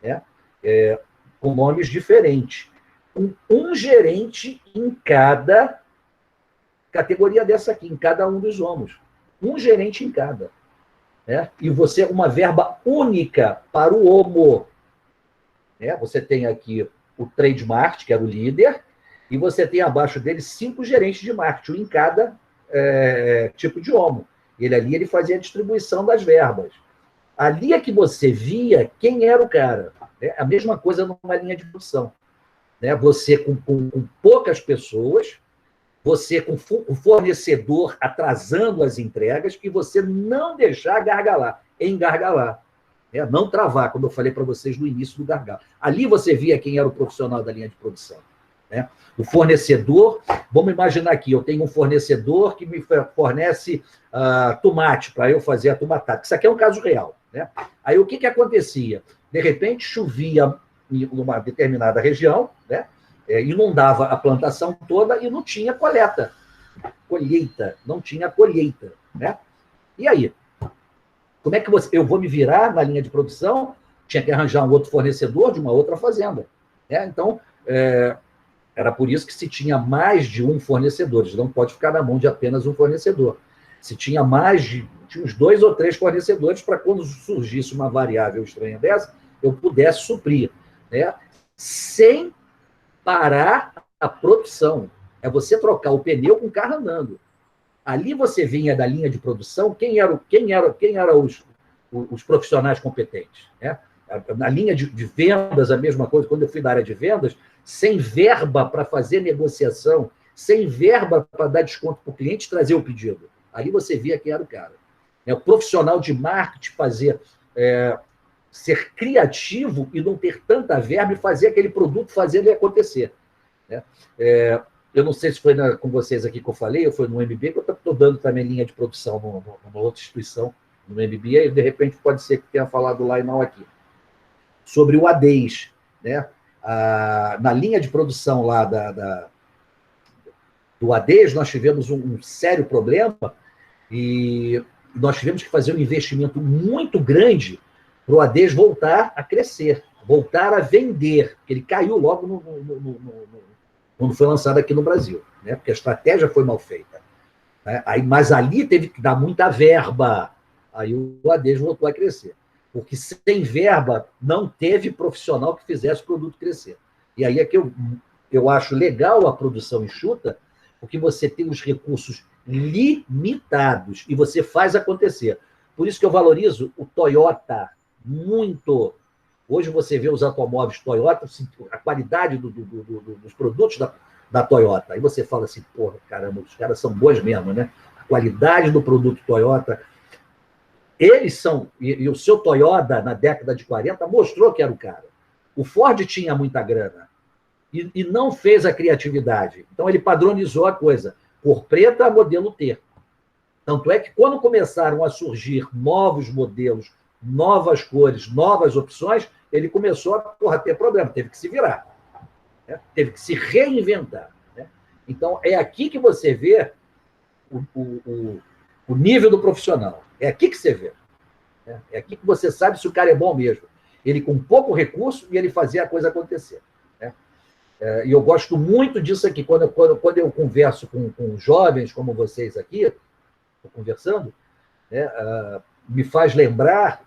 A: né? Com nomes diferentes. Um gerente em cada categoria dessa aqui, em cada um dos homos. Um gerente em cada. Né? E você, uma verba única para o homo. Né? Você tem aqui o trade marketing, que era o líder, e você tem abaixo dele 5 gerentes de marketing, em cada tipo de homo. Ele fazia a distribuição das verbas. Ali é que você via quem era o cara. Né? A mesma coisa numa linha de produção. Né? Você com poucas pessoas, você com o fornecedor atrasando as entregas e você não deixar engargalar. Né? Não travar, como eu falei para vocês no início do gargalo. Ali você via quem era o profissional da linha de produção. Né? O fornecedor, vamos imaginar aqui, eu tenho um fornecedor que me fornece tomate para eu fazer a tomatada. Isso aqui é um caso real. Né? Aí o que acontecia? De repente chovia em uma determinada região, né? Inundava a plantação toda e não tinha colheita, não tinha colheita. Né? E aí? Como é que eu vou me virar na linha de produção? Tinha que arranjar um outro fornecedor de uma outra fazenda. Né? Então, era por isso que se tinha mais de um fornecedor, não pode ficar na mão de apenas um fornecedor. Se tinha tinha uns 2 ou 3 fornecedores para quando surgisse uma variável estranha dessa, eu pudesse suprir. Né? Sem parar a produção. É você trocar o pneu com o carro andando. Ali você vinha da linha de produção, quem eram os profissionais competentes. Né? Na linha de vendas, a mesma coisa. Quando eu fui da área de vendas, sem verba para fazer negociação, sem verba para dar desconto para o cliente, trazer o pedido. Ali você via quem era o cara. O profissional de marketing fazer ser criativo e não ter tanta verba e fazer aquele produto, fazer ele acontecer. Né? Eu não sei se foi com vocês aqui que eu falei, ou foi no MBA, que eu estou dando também linha de produção numa outra instituição, no MBA, e de repente pode ser que tenha falado lá e não aqui. Sobre o ADES. Né? Na linha de produção lá do ADES, nós tivemos um sério problema e nós tivemos que fazer um investimento muito grande para o ADES voltar a crescer, voltar a vender, porque ele caiu logo quando foi lançado aqui no Brasil, né? Porque a estratégia foi mal feita. Né? Mas ali teve que dar muita verba, aí o ADES voltou a crescer. Porque sem verba não teve profissional que fizesse o produto crescer. E aí é que eu acho legal a produção enxuta, porque você tem os recursos limitados e você faz acontecer. Por isso que eu valorizo o Toyota muito. Hoje você vê os automóveis Toyota, a qualidade dos produtos da Toyota. Aí você fala assim, porra, caramba, os caras são bons mesmo, né? A qualidade do produto Toyota. Eles são... E o seu Toyota, na década de 40, mostrou que era o cara. O Ford tinha muita grana e não fez a criatividade. Então, ele padronizou a coisa. Cor preta, modelo T. Tanto é que, quando começaram a surgir novos modelos, novas cores, novas opções, ele começou a ter problema, teve que se virar. Né? Teve que se reinventar. Né? Então, é aqui que você vê o nível do profissional. É aqui que você vê. Né? É aqui que você sabe se o cara é bom mesmo. Ele com pouco recurso e ele fazia a coisa acontecer. Né? E eu gosto muito disso aqui. Quando eu converso com jovens como vocês aqui, estou conversando, né, me faz lembrar,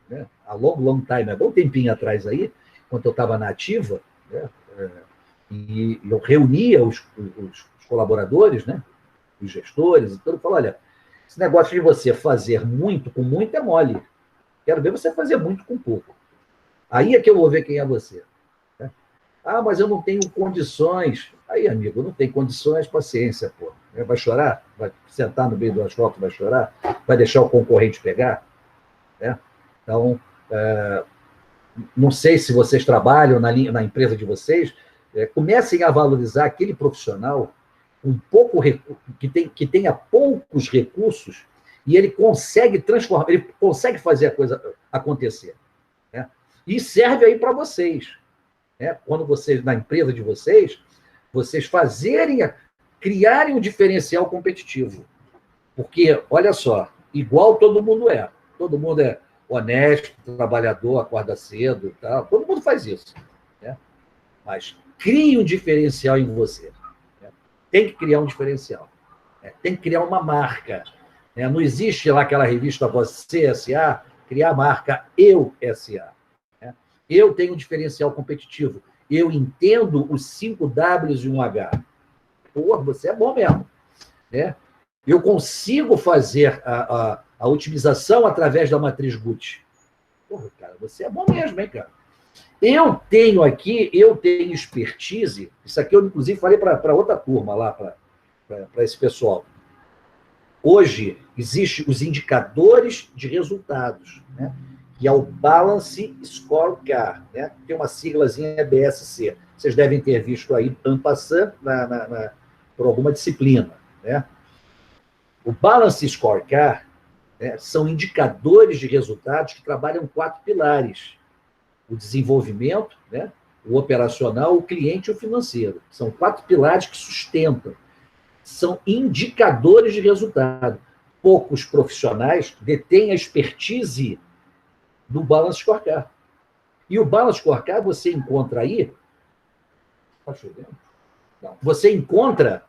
A: né, há long time, há bom tempinho atrás aí, quando eu estava na Ativa, né, e eu reunia os colaboradores, né, os gestores, e tudo, falava, olha, esse negócio de você fazer muito com muito é mole. Quero ver você fazer muito com pouco. Aí é que eu vou ver quem é você. Né? Mas eu não tenho condições. Aí, amigo, não tem condições, paciência, pô. Vai chorar? Vai sentar no meio do asfalto, vai chorar? Vai deixar o concorrente pegar? Né? Então, não sei se vocês trabalham na empresa de vocês, comecem a valorizar aquele profissional que tenha poucos recursos e ele consegue transformar, ele consegue fazer a coisa acontecer. Né? E serve aí para vocês. Né? Quando vocês, na empresa de vocês criarem um diferencial competitivo. Porque, olha só, igual todo mundo é. Todo mundo é honesto, trabalhador, acorda cedo e tal. Todo mundo faz isso. Né? Mas crie um diferencial em você. Né? Tem que criar um diferencial. Né? Tem que criar uma marca. Né? Não existe lá aquela revista Você S.A., criar a marca Eu S.A. Né? Eu tenho um diferencial competitivo. Eu entendo os 5 Ws e um H. Pô, você é bom mesmo. Né? Eu consigo fazer a otimização através da matriz Gucci. Porra, cara, você é bom mesmo, hein, cara? Eu tenho expertise, isso aqui eu, inclusive, falei para outra turma lá, para esse pessoal. Hoje, existem os indicadores de resultados, né? Que é o Balance Scorecard, né? Tem uma siglazinha BSC. Vocês devem ter visto aí, en passant, por alguma disciplina. Né? O Balance Scorecard, né, são indicadores de resultados que trabalham 4 pilares. O desenvolvimento, né, o operacional, o cliente e o financeiro. São 4 pilares que sustentam. São indicadores de resultado. Poucos profissionais detêm a expertise do Balance Scorecard. E o Balance Scorecard você encontra aí... Está chovendo? Não. Você encontra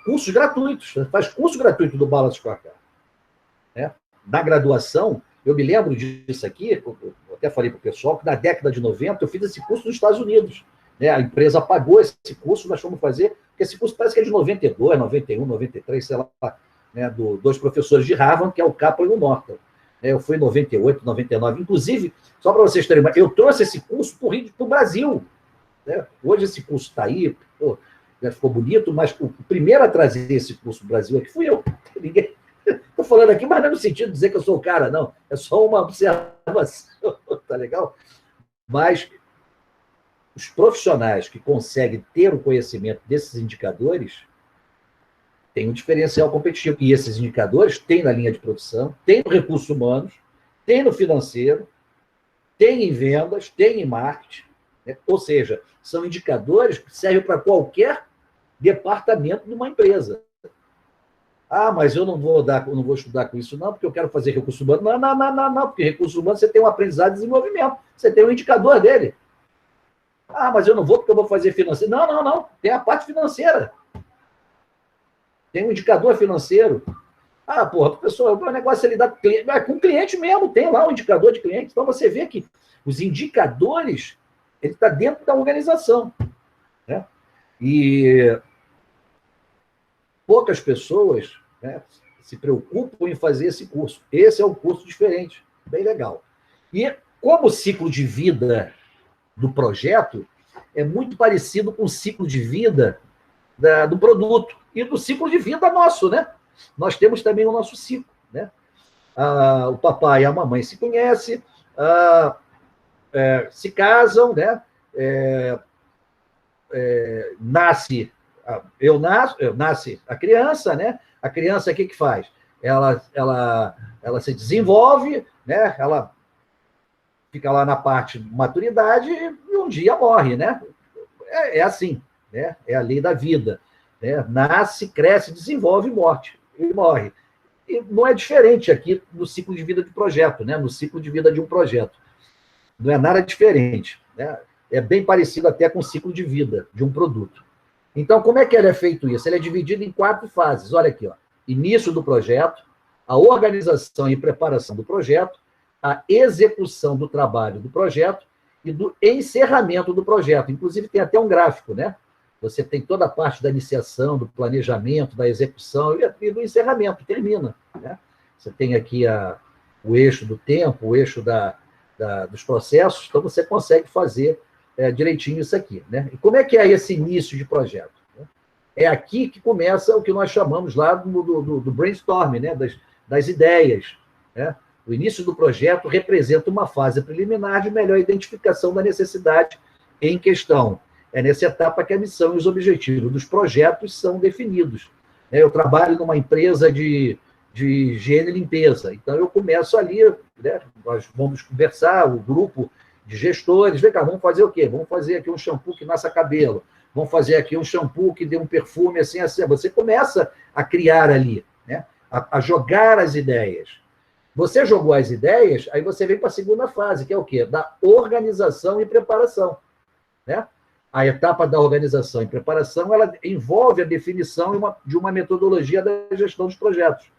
A: cursos gratuitos. Faz curso gratuito do Balance Scorecard. Né? Na graduação, eu me lembro disso aqui, eu até falei para o pessoal, que na década de 90 eu fiz esse curso nos Estados Unidos. Né? A empresa pagou esse curso, nós fomos fazer, porque esse curso parece que é de 92, 91, 93, sei lá, né? Dois professores de Harvard, que é o Kaplan e o Norton. Eu fui em 98, 99. Inclusive, só para vocês terem uma... eu trouxe esse curso para o Brasil. Né? Hoje esse curso está aí, pô, já ficou bonito, mas o primeiro a trazer esse curso para o Brasil aqui fui eu. Ninguém... estou falando aqui, mas não é no sentido de dizer que eu sou o cara, não. É só uma observação, tá legal? Mas os profissionais que conseguem ter o conhecimento desses indicadores têm um diferencial competitivo. E esses indicadores tem na linha de produção, tem no recursos humanos, tem no financeiro, tem em vendas, tem em marketing, né? Ou seja, são indicadores que servem para qualquer departamento de uma empresa. Ah, mas eu não vou estudar com isso, não, porque eu quero fazer recursos humanos. Não, porque recursos humanos você tem um aprendizado e desenvolvimento, você tem um indicador dele. Ah, mas eu não vou porque eu vou fazer financeiro. Não, tem a parte financeira. Tem um indicador financeiro. Ah, porra, pessoal, o negócio é lidar com o cliente. Mas com o cliente mesmo, tem lá um indicador de cliente. Então, você vê que os indicadores, ele está dentro da organização, né? E poucas pessoas, né, se preocupam em fazer esse curso. Esse é um curso diferente, bem legal. E como o ciclo de vida do projeto é muito parecido com o ciclo de vida do produto e do ciclo de vida nosso, né? Nós temos também o nosso ciclo, né? O papai e a mamãe se conhecem, se casam, né? Nasce a criança, né? A criança, o que faz? Ela se desenvolve, né? Ela fica lá na parte de maturidade e um dia morre, né? É assim, né? É a lei da vida, né? Nasce, cresce, desenvolve e morre. E não é diferente aqui no ciclo de vida de projeto, né? No ciclo de vida de um projeto. Não é nada diferente, né? É bem parecido até com o ciclo de vida de um produto. Então, como é que ele é feito isso? Ele é dividido em 4 fases. Olha aqui, ó. Início do projeto, a organização e preparação do projeto, a execução do trabalho do projeto e do encerramento do projeto. Inclusive, tem até um gráfico, né? Você tem toda a parte da iniciação, do planejamento, da execução e do encerramento, termina, né? Você tem aqui o eixo do tempo, o eixo dos processos, então você consegue fazer direitinho isso aqui, né? E como é que é esse início de projeto? É aqui que começa o que nós chamamos lá do brainstorming, né? Das ideias, né? O início do projeto representa uma fase preliminar de melhor identificação da necessidade em questão. É nessa etapa que a missão e os objetivos dos projetos são definidos. Eu trabalho numa empresa de higiene e limpeza, então eu começo ali, né? Nós vamos conversar, o grupo de gestores, vem cá, vamos fazer o quê? Vamos fazer aqui um shampoo que nasça cabelo, vamos fazer aqui um shampoo que dê um perfume assim, assim. Você começa a criar ali, né? A jogar as ideias. Você jogou as ideias, aí você vem para a segunda fase, que é o quê? Da organização e preparação, né? A etapa da organização e preparação, ela envolve a definição de uma metodologia da gestão dos projetos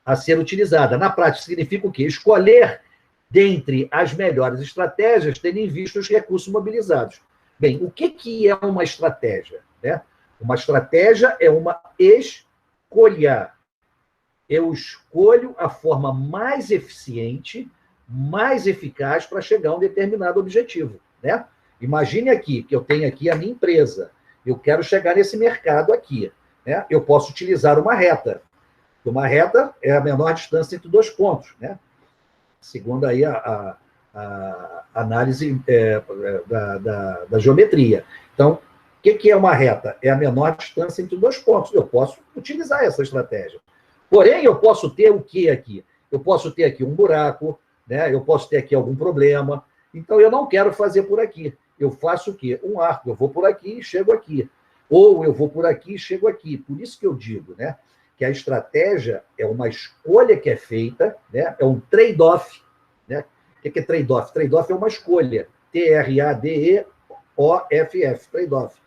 A: a ser utilizada. Na prática, significa o quê? Escolher dentre as melhores estratégias, tendo em vista os recursos mobilizados. Bem, o que é uma estratégia, né? Uma estratégia é uma escolha. Eu escolho a forma mais eficiente, mais eficaz para chegar a um determinado objetivo, né? Imagine aqui, que eu tenho aqui a minha empresa, eu quero chegar nesse mercado aqui, né? Eu posso utilizar uma reta. Uma reta é a menor distância entre 2 pontos, né? Segundo aí a análise da geometria. Então, o que é uma reta? É a menor distância entre 2 pontos. Eu posso utilizar essa estratégia. Porém, eu posso ter o que aqui? Eu posso ter aqui um buraco, né? Eu posso ter aqui algum problema. Então, eu não quero fazer por aqui. Eu faço o quê? Um arco. Eu vou por aqui e chego aqui. Ou eu vou por aqui e chego aqui. Por isso que eu digo, né, que a estratégia é uma escolha que é feita, né? É um trade-off, né? O que é trade-off? Trade-off é uma escolha. T-R-A-D-E-O-F-F, trade-off.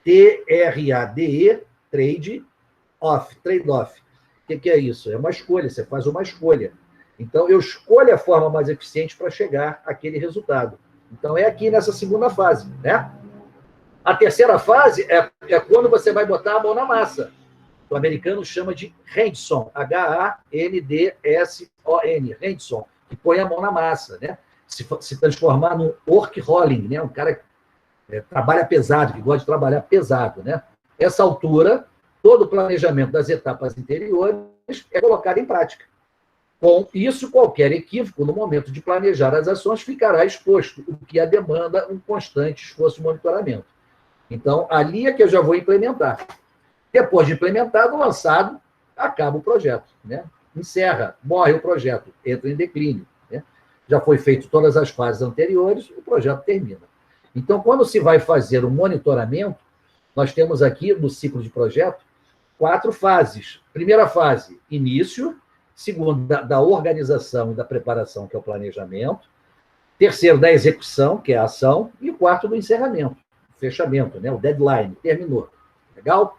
A: T-R-A-D-E, trade-off, trade-off. O que é isso? É uma escolha, você faz uma escolha. Então, eu escolho a forma mais eficiente para chegar àquele resultado. Então, é aqui nessa segunda fase, né? A terceira fase é quando você vai botar a mão na massa. O americano chama de hands-on, H-A-N-D-S-O-N, hands-on, que põe a mão na massa, né? Se transformar num workaholic, né? Um cara que trabalha pesado, que gosta de trabalhar pesado, né? Essa altura, todo o planejamento das etapas anteriores é colocada em prática. Com isso, qualquer equívoco, no momento de planejar as ações, ficará exposto, o que demanda um constante esforço de monitoramento. Então, ali é que eu já vou implementar. Depois de implementado, lançado, acaba o projeto, né? Encerra, morre o projeto, entra em declínio, né? Já foi feito todas as fases anteriores, o projeto termina. Então, quando se vai fazer o monitoramento, nós temos aqui, no ciclo de projeto, 4 fases. Primeira fase, início. Segunda, da organização e da preparação, que é o planejamento. Terceiro, da execução, que é a ação. E o quarto, do encerramento, fechamento, né? O deadline, terminou. Legal?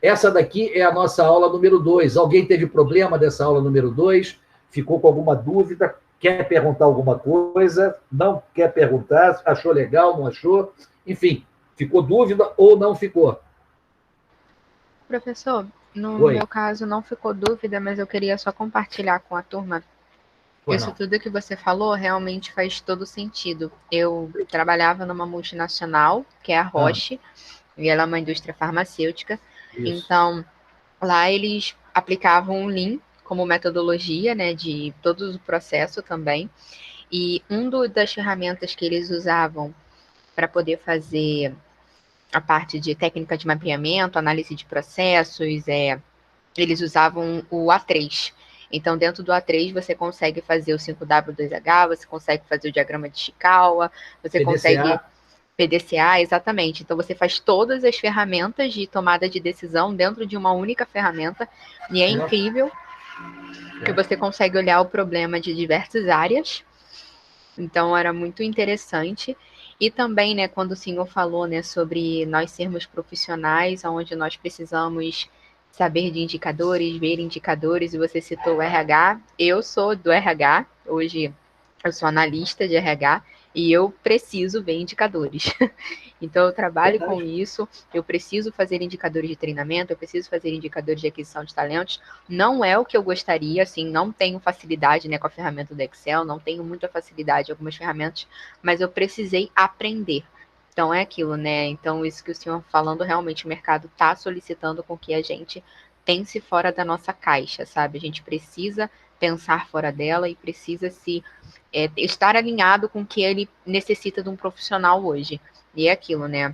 A: Essa daqui é a nossa aula número 2. Alguém teve problema dessa aula número 2? Ficou com alguma dúvida? Quer perguntar alguma coisa? Não quer perguntar? Achou legal? Não achou? Enfim, ficou dúvida ou não ficou?
C: Professor, no
A: Oi.
C: meu caso não ficou dúvida, mas eu queria só compartilhar com a turma. Isso tudo que você falou realmente faz todo sentido. Eu trabalhava numa multinacional, que é a Roche, e ela é uma indústria farmacêutica.
A: Isso.
C: Então, lá eles aplicavam o Lean como metodologia, né, de todo o processo também. E das ferramentas que eles usavam para poder fazer a parte de técnica de mapeamento, análise de processos, eles usavam o A3. Então, dentro do A3, você consegue fazer o 5W2H, você consegue fazer o diagrama de Chikawa, você
A: PDCA.
C: consegue PDCA, exatamente. Então, você faz todas as ferramentas de tomada de decisão dentro de uma única ferramenta, e é incrível que você consegue olhar o problema de diversas áreas. Então, era muito interessante. E também, né, quando o senhor falou, né, sobre nós sermos profissionais, onde nós precisamos saber de indicadores, ver indicadores, e você citou o RH. Eu sou do RH, hoje eu sou analista de RH, e eu preciso ver indicadores. Então, eu trabalho com isso, eu preciso fazer indicadores de treinamento, eu preciso fazer indicadores de aquisição de talentos. Não é o que eu gostaria, assim, não tenho facilidade, né, com a ferramenta do Excel, não tenho muita facilidade em algumas ferramentas, mas eu precisei aprender. Então, é aquilo, né? Então, isso que o senhor falando, realmente o mercado está solicitando com que a gente pense fora da nossa caixa, sabe? A gente precisa pensar fora dela e precisa estar alinhado com o que ele necessita de um profissional hoje. E é aquilo, né?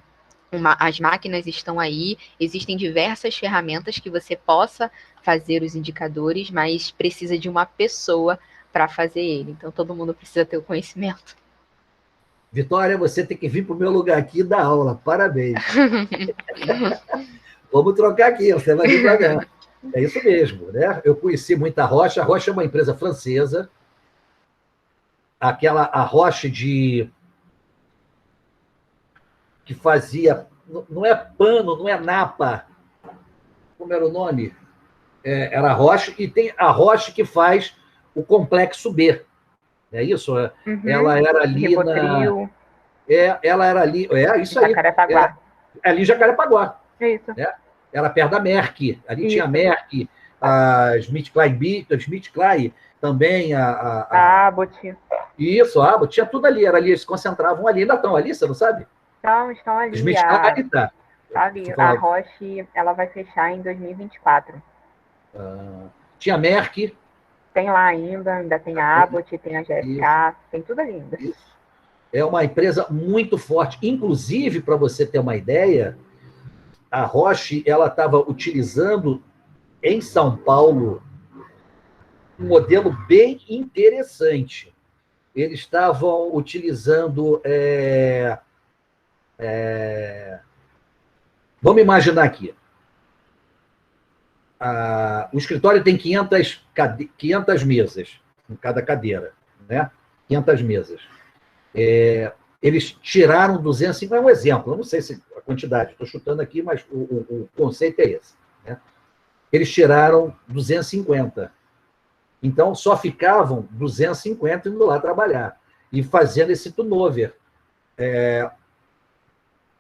C: As máquinas estão aí, existem diversas ferramentas que você possa fazer os indicadores, mas precisa de uma pessoa para fazer ele. Então, todo mundo precisa ter o conhecimento.
A: Vitória, você tem que vir para o meu lugar aqui e dar aula. Parabéns. Vamos trocar aqui, você vai vir para cá. É isso mesmo, né? Eu conheci muito a Roche. A Roche é uma empresa francesa. A Roche que fazia... Não é pano, não é napa. Como era o nome? Era a Roche. E tem a Roche que faz o Complexo B. É isso? Ela era ali ela era ali... isso aí.
C: Jacarepaguá.
A: Ali em Jacarepaguá.
C: É isso.
A: Né? Era perto da Merck. Ali tinha a Merck, a SmithKline também,
C: a Abbott.
A: Isso, a Abbott. Tinha tudo ali. Eles se concentravam ali. Ainda estão ali, você não sabe?
C: Estão ali.
A: SmithKline tá.
C: Ali, a Roche, ela vai fechar em 2024.
A: Tinha a Merck.
C: Tem lá ainda tem a Abbott, tem a GSK, tem tudo ali ainda.
A: Isso. É uma empresa muito forte. Inclusive, para você ter uma ideia, a Roche ela estava utilizando em São Paulo um modelo bem interessante. Eles estavam utilizando... Vamos imaginar aqui. O escritório tem 500 mesas em cada cadeira, né? 500 mesas. Eles tiraram 250, é um exemplo, eu não sei se a quantidade, estou chutando aqui, mas o conceito é esse. Né? Eles tiraram 250. Então, só ficavam 250 indo lá trabalhar e fazendo esse turnover.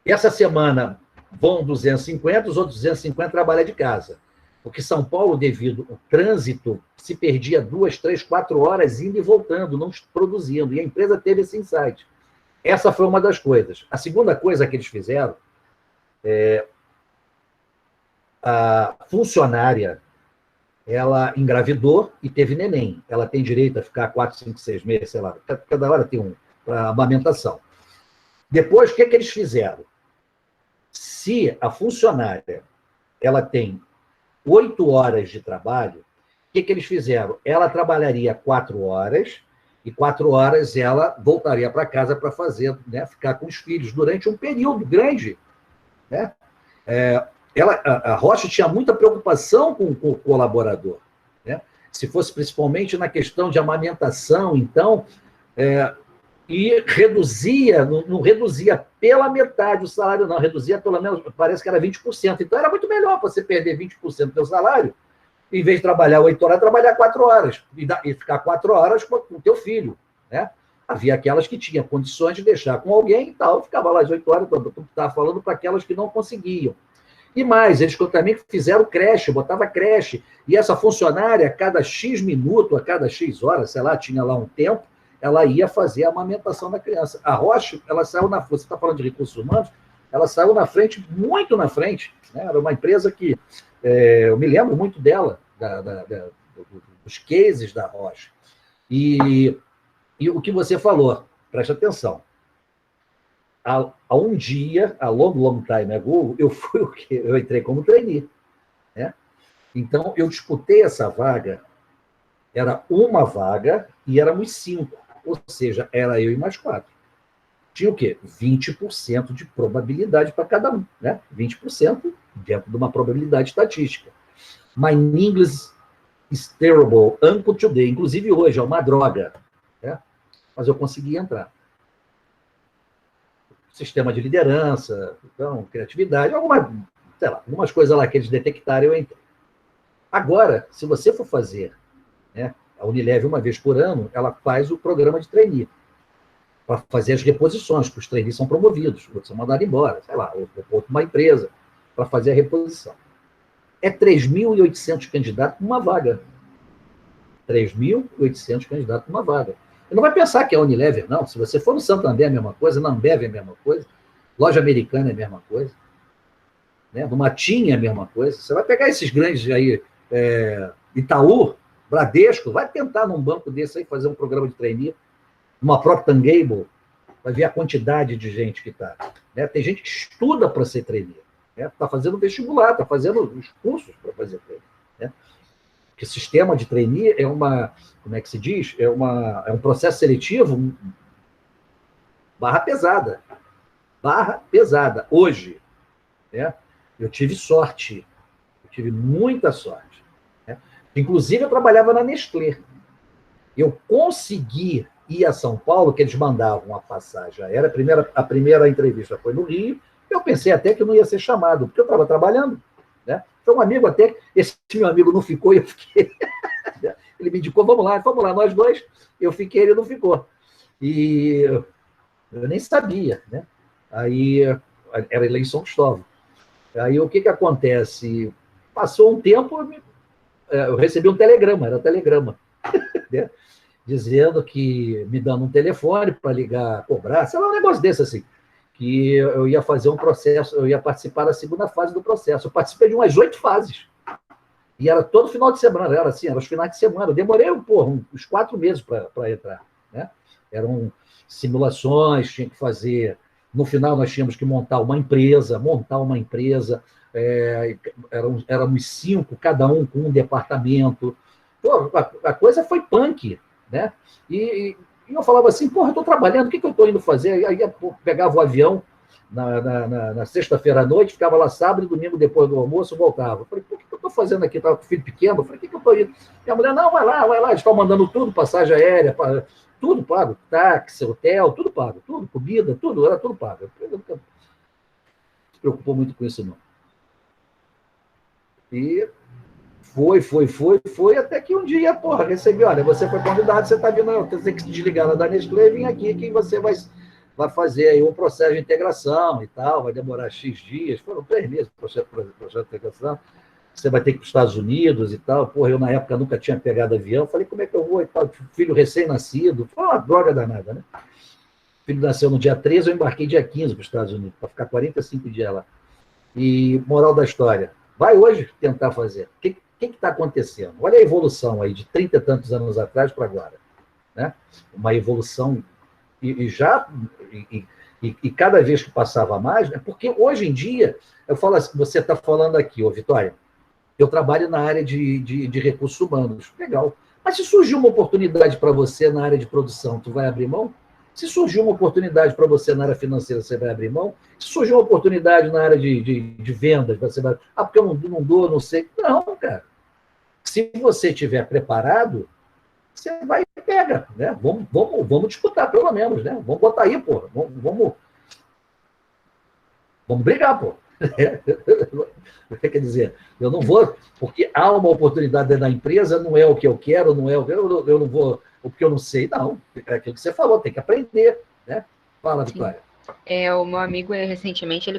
A: Essa semana vão 250, os outros 250 trabalham de casa. Porque São Paulo, devido ao trânsito, se perdia 2, 3, 4 horas indo e voltando, não produzindo. E a empresa teve esse insight. Essa foi uma das coisas. A segunda coisa que eles fizeram, a funcionária, ela engravidou e teve neném. Ela tem direito a ficar 4, 5, 6 meses, sei lá, cada hora tem um para amamentação. Depois, o que eles fizeram? Se a funcionária ela tem 8 horas de trabalho, o que eles fizeram? Ela trabalharia 4 horas e 4 horas ela voltaria para casa para fazer, né, ficar com os filhos durante um período grande. Né? A Roche tinha muita preocupação com o colaborador. Né? Se fosse principalmente na questão de amamentação, então, e reduzia, não reduzia pela metade o salário, não, reduzia pelo menos, parece que era 20%. Então, era muito melhor você perder 20% do seu salário, em vez de trabalhar 8 horas, trabalhar 4 horas, e ficar 4 horas com o teu filho. Né? Havia aquelas que tinham condições de deixar com alguém e tal, ficava lá as 8 horas, eu estava falando para aquelas que não conseguiam. E mais, eles também fizeram creche, botava creche, e essa funcionária, a cada X minuto, a cada X horas, sei lá, tinha lá um tempo, ela ia fazer a amamentação da criança. A Roche, ela saiu na frente, você está falando de recursos humanos, ela saiu na frente, muito na frente, né? Era uma empresa que, eu me lembro muito dela, dos cases da Roche. E o que você falou, preste atenção, há um dia, a long time ago, eu entrei como trainee. Né? Então, eu disputei essa vaga, era uma vaga e éramos 5, ou seja, era eu e mais 4. Tinha o quê? 20% de probabilidade para cada um, né? 20% dentro de uma probabilidade estatística. My English is terrible until today, inclusive hoje, é uma droga. Né? Mas eu consegui entrar. Sistema de liderança, então, criatividade, algumas coisas lá que eles detectaram, eu entrei. Agora, se você for fazer, né, a Unilever, uma vez por ano, ela faz o programa de trainee, para fazer as reposições, que os trainees são promovidos, outros são mandados embora, sei lá, ou uma empresa, para fazer a reposição. É 3.800 candidatos para uma vaga. 3.800 candidatos para uma vaga. Você não vai pensar que é a Unilever, não. Se você for no Santander é a mesma coisa, na Ambev é a mesma coisa, loja americana é a mesma coisa, né? No Matinha é a mesma coisa. Você vai pegar esses grandes aí, Itaú, Bradesco, vai tentar num banco desse aí fazer um programa de trainee, numa Procter & Gamble, vai ver a quantidade de gente que está. Né? Tem gente que estuda para ser trainee, né? Está fazendo vestibular, está fazendo os cursos para fazer trainee. Né? Porque o sistema de trainee é uma, como é que se diz? É um processo seletivo barra pesada. Barra pesada. Hoje, né? Eu tive sorte, eu tive muita sorte. Inclusive, eu trabalhava na Nestlé. Eu consegui ir a São Paulo, que eles mandavam a passagem aérea. A primeira entrevista foi no Rio. Eu pensei até que eu não ia ser chamado, porque eu estava trabalhando. Né? Foi um amigo até, esse meu amigo não ficou e eu fiquei. Ele me indicou, vamos lá, nós dois. Eu fiquei, ele não ficou. E eu nem sabia. Né? Aí, era lá em São Cristóvão. Aí, o que acontece? Passou um tempo, eu recebi um telegrama, era telegrama, né? Dizendo que, me dando um telefone para ligar, cobrar, sei lá, um negócio desse assim, que eu ia fazer um processo, eu ia participar da segunda fase do processo. Eu participei de umas 8 fases. E era todo final de semana, era os finais de semana. Eu demorei, uns 4 meses para entrar. Né? Eram simulações, tinha que fazer. No final, nós tínhamos que montar uma empresa. Éramos 5, cada um com um departamento. Pô, a coisa foi punk, né? E eu falava assim, porra, eu estou trabalhando, o que eu estou indo fazer? Aí eu pegava o avião na sexta-feira à noite, ficava lá sábado e domingo depois do almoço, voltava. Eu falei, pô, o que eu estou fazendo aqui? Estava com filho pequeno. Eu falei, o que eu estou indo? E a mulher, não, vai lá, eles estão mandando tudo, passagem aérea, tudo pago, táxi, hotel, tudo pago, tudo, comida, tudo, era tudo pago. Eu nunca se preocupou muito com isso, não. E foi, até que um dia, porra, recebi, olha, você foi convidado, você está vindo, você tem que se desligar lá da Nestlé e vir aqui, que você vai fazer aí um processo de integração e tal, vai demorar X dias, foram 3 meses o processo de integração, você vai ter que ir para os Estados Unidos e tal, porra, eu na época nunca tinha pegado avião, falei, como é que eu vou e tal, filho recém-nascido, foi uma droga danada, né? O filho nasceu no dia 13, eu embarquei dia 15 para os Estados Unidos, para ficar 45 dias lá. E moral da história, vai hoje tentar fazer. O que que está acontecendo? Olha a evolução aí de 30 e tantos anos atrás para agora. Né? Uma evolução, e cada vez que passava mais, né? Porque hoje em dia, eu falo assim, você está falando aqui, Vitória, eu trabalho na área de recursos humanos. Legal. Mas se surgir uma oportunidade para você na área de produção, tu vai abrir mão? Se surgir uma oportunidade para você na área financeira, você vai abrir mão? Se surgir uma oportunidade na área de vendas, você vai... porque eu não dou, não sei. Não, cara. Se você estiver preparado, você vai e pega, né? Vamos disputar, pelo menos, né? Vamos botar aí, pô. Vamos brigar, pô. Quer dizer, eu não vou, porque há uma oportunidade na empresa, não é o que eu quero, não é o que eu não vou, o que eu não sei, não. É aquilo que você falou, tem que aprender, né? Fala, Vitória.
C: O meu amigo, recentemente,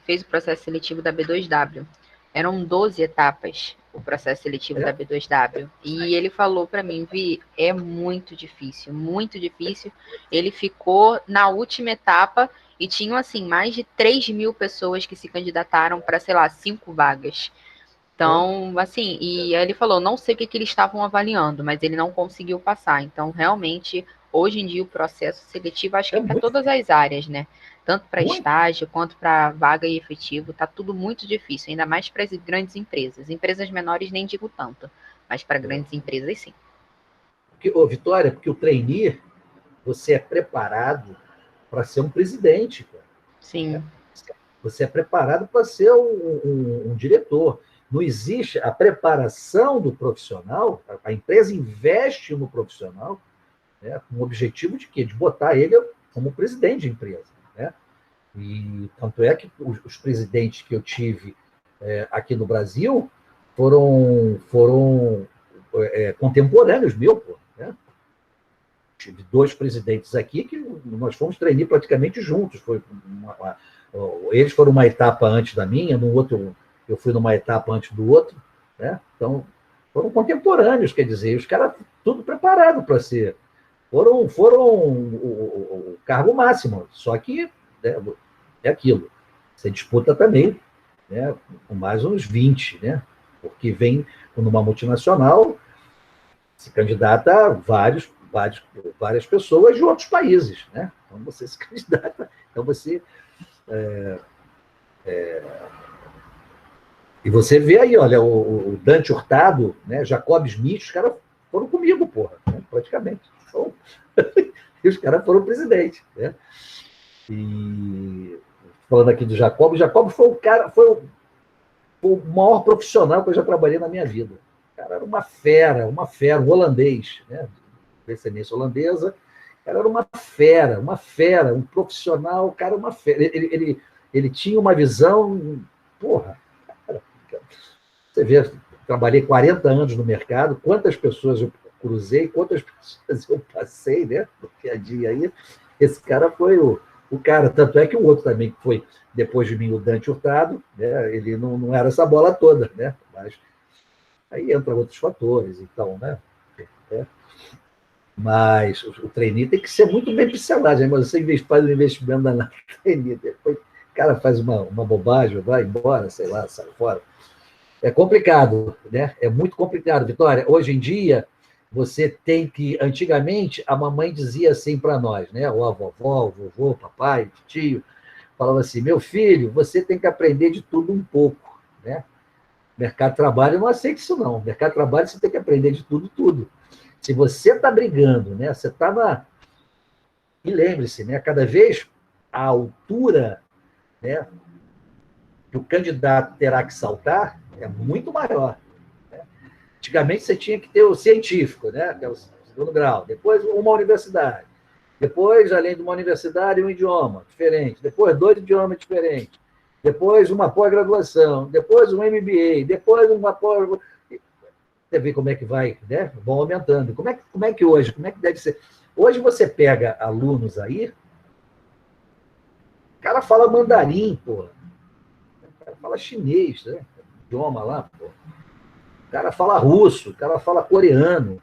C: fez o processo seletivo da B2W. Eram 12 etapas o processo seletivo da B2W. E ele falou para mim, Vi, é muito difícil, muito difícil. Ele ficou na última etapa e tinham, assim, mais de 3.000 pessoas que se candidataram para, sei lá, 5 vagas. Então, assim, e aí ele falou, não sei o que eles estavam avaliando, mas ele não conseguiu passar. Então, realmente, hoje em dia, o processo seletivo, acho que para todas as áreas, né? Tanto para estágio quanto para vaga e efetivo, tá tudo muito difícil, ainda mais para as grandes empresas. Empresas menores nem digo tanto, mas para grandes empresas, sim.
A: Vitória, porque o trainee, você é preparado para ser um presidente, cara.
C: Sim.
A: Né? Você é preparado para ser um diretor. Não existe a preparação do profissional, a empresa investe no profissional, né, com o objetivo de quê? De botar ele como presidente de empresa. Né? E tanto é que os presidentes que eu tive aqui no Brasil foram contemporâneos meus, pô, né? Tive 2 presidentes aqui que nós fomos treinar praticamente juntos. Eles foram uma etapa antes da minha, no outro eu fui numa etapa antes do outro, né? Então, foram contemporâneos, quer dizer, os caras tudo preparado para ser. Foram o cargo máximo, só que né, é aquilo. Você disputa também, né, com mais uns 20, né? Porque vem numa multinacional, se candidata a várias pessoas de outros países, né? Então você se candidata, então você e você vê aí, olha, o Dante Hurtado, né, Jacob Smith, os caras foram comigo, porra, né, praticamente. Então, e os caras foram presidente, né? E falando aqui do Jacob, o Jacob foi o maior profissional que eu já trabalhei na minha vida. O cara era uma fera, um holandês, né? Descendência holandesa. O cara era uma fera, um profissional, o cara uma fera. Ele tinha uma visão, porra. Você vê, trabalhei 40 anos no mercado, quantas pessoas eu cruzei, quantas pessoas eu passei, né? No dia a dia aí. Esse cara foi o cara, tanto é que o outro também, que foi depois de mim, o Dante Hurtado, né? Ele não era essa bola toda, né? Mas aí entram outros fatores, então, né? Mas o trainee tem que ser muito bem pincelado, né? Mas você faz um investimento na trainee, depois o cara faz uma bobagem, vai embora, sei lá, sai fora. É complicado, né? É muito complicado, Vitória. Hoje em dia, você tem que... Antigamente, a mamãe dizia assim para nós, né? Ou a vovó, o vovô, o papai, o tio, falava assim, meu filho, você tem que aprender de tudo um pouco, né? Mercado de trabalho não aceita isso, não. Mercado de trabalho você tem que aprender de tudo. Se você está brigando, né? Você está na... E lembre-se, né? Cada vez a altura, né, que o candidato terá que saltar é muito maior. Né? Antigamente você tinha que ter o científico, né? Que é o 2º grau, depois uma universidade, depois, além de uma universidade, um idioma diferente, depois 2 idiomas diferentes, depois uma pós-graduação, depois um MBA, depois uma pós... Você vê como é que vai, né? Vão aumentando. Como é que hoje, como é que deve ser? Hoje você pega alunos aí, o cara fala mandarim, pô. O cara fala chinês, né? Idioma lá, pô. O cara fala russo, o cara fala coreano.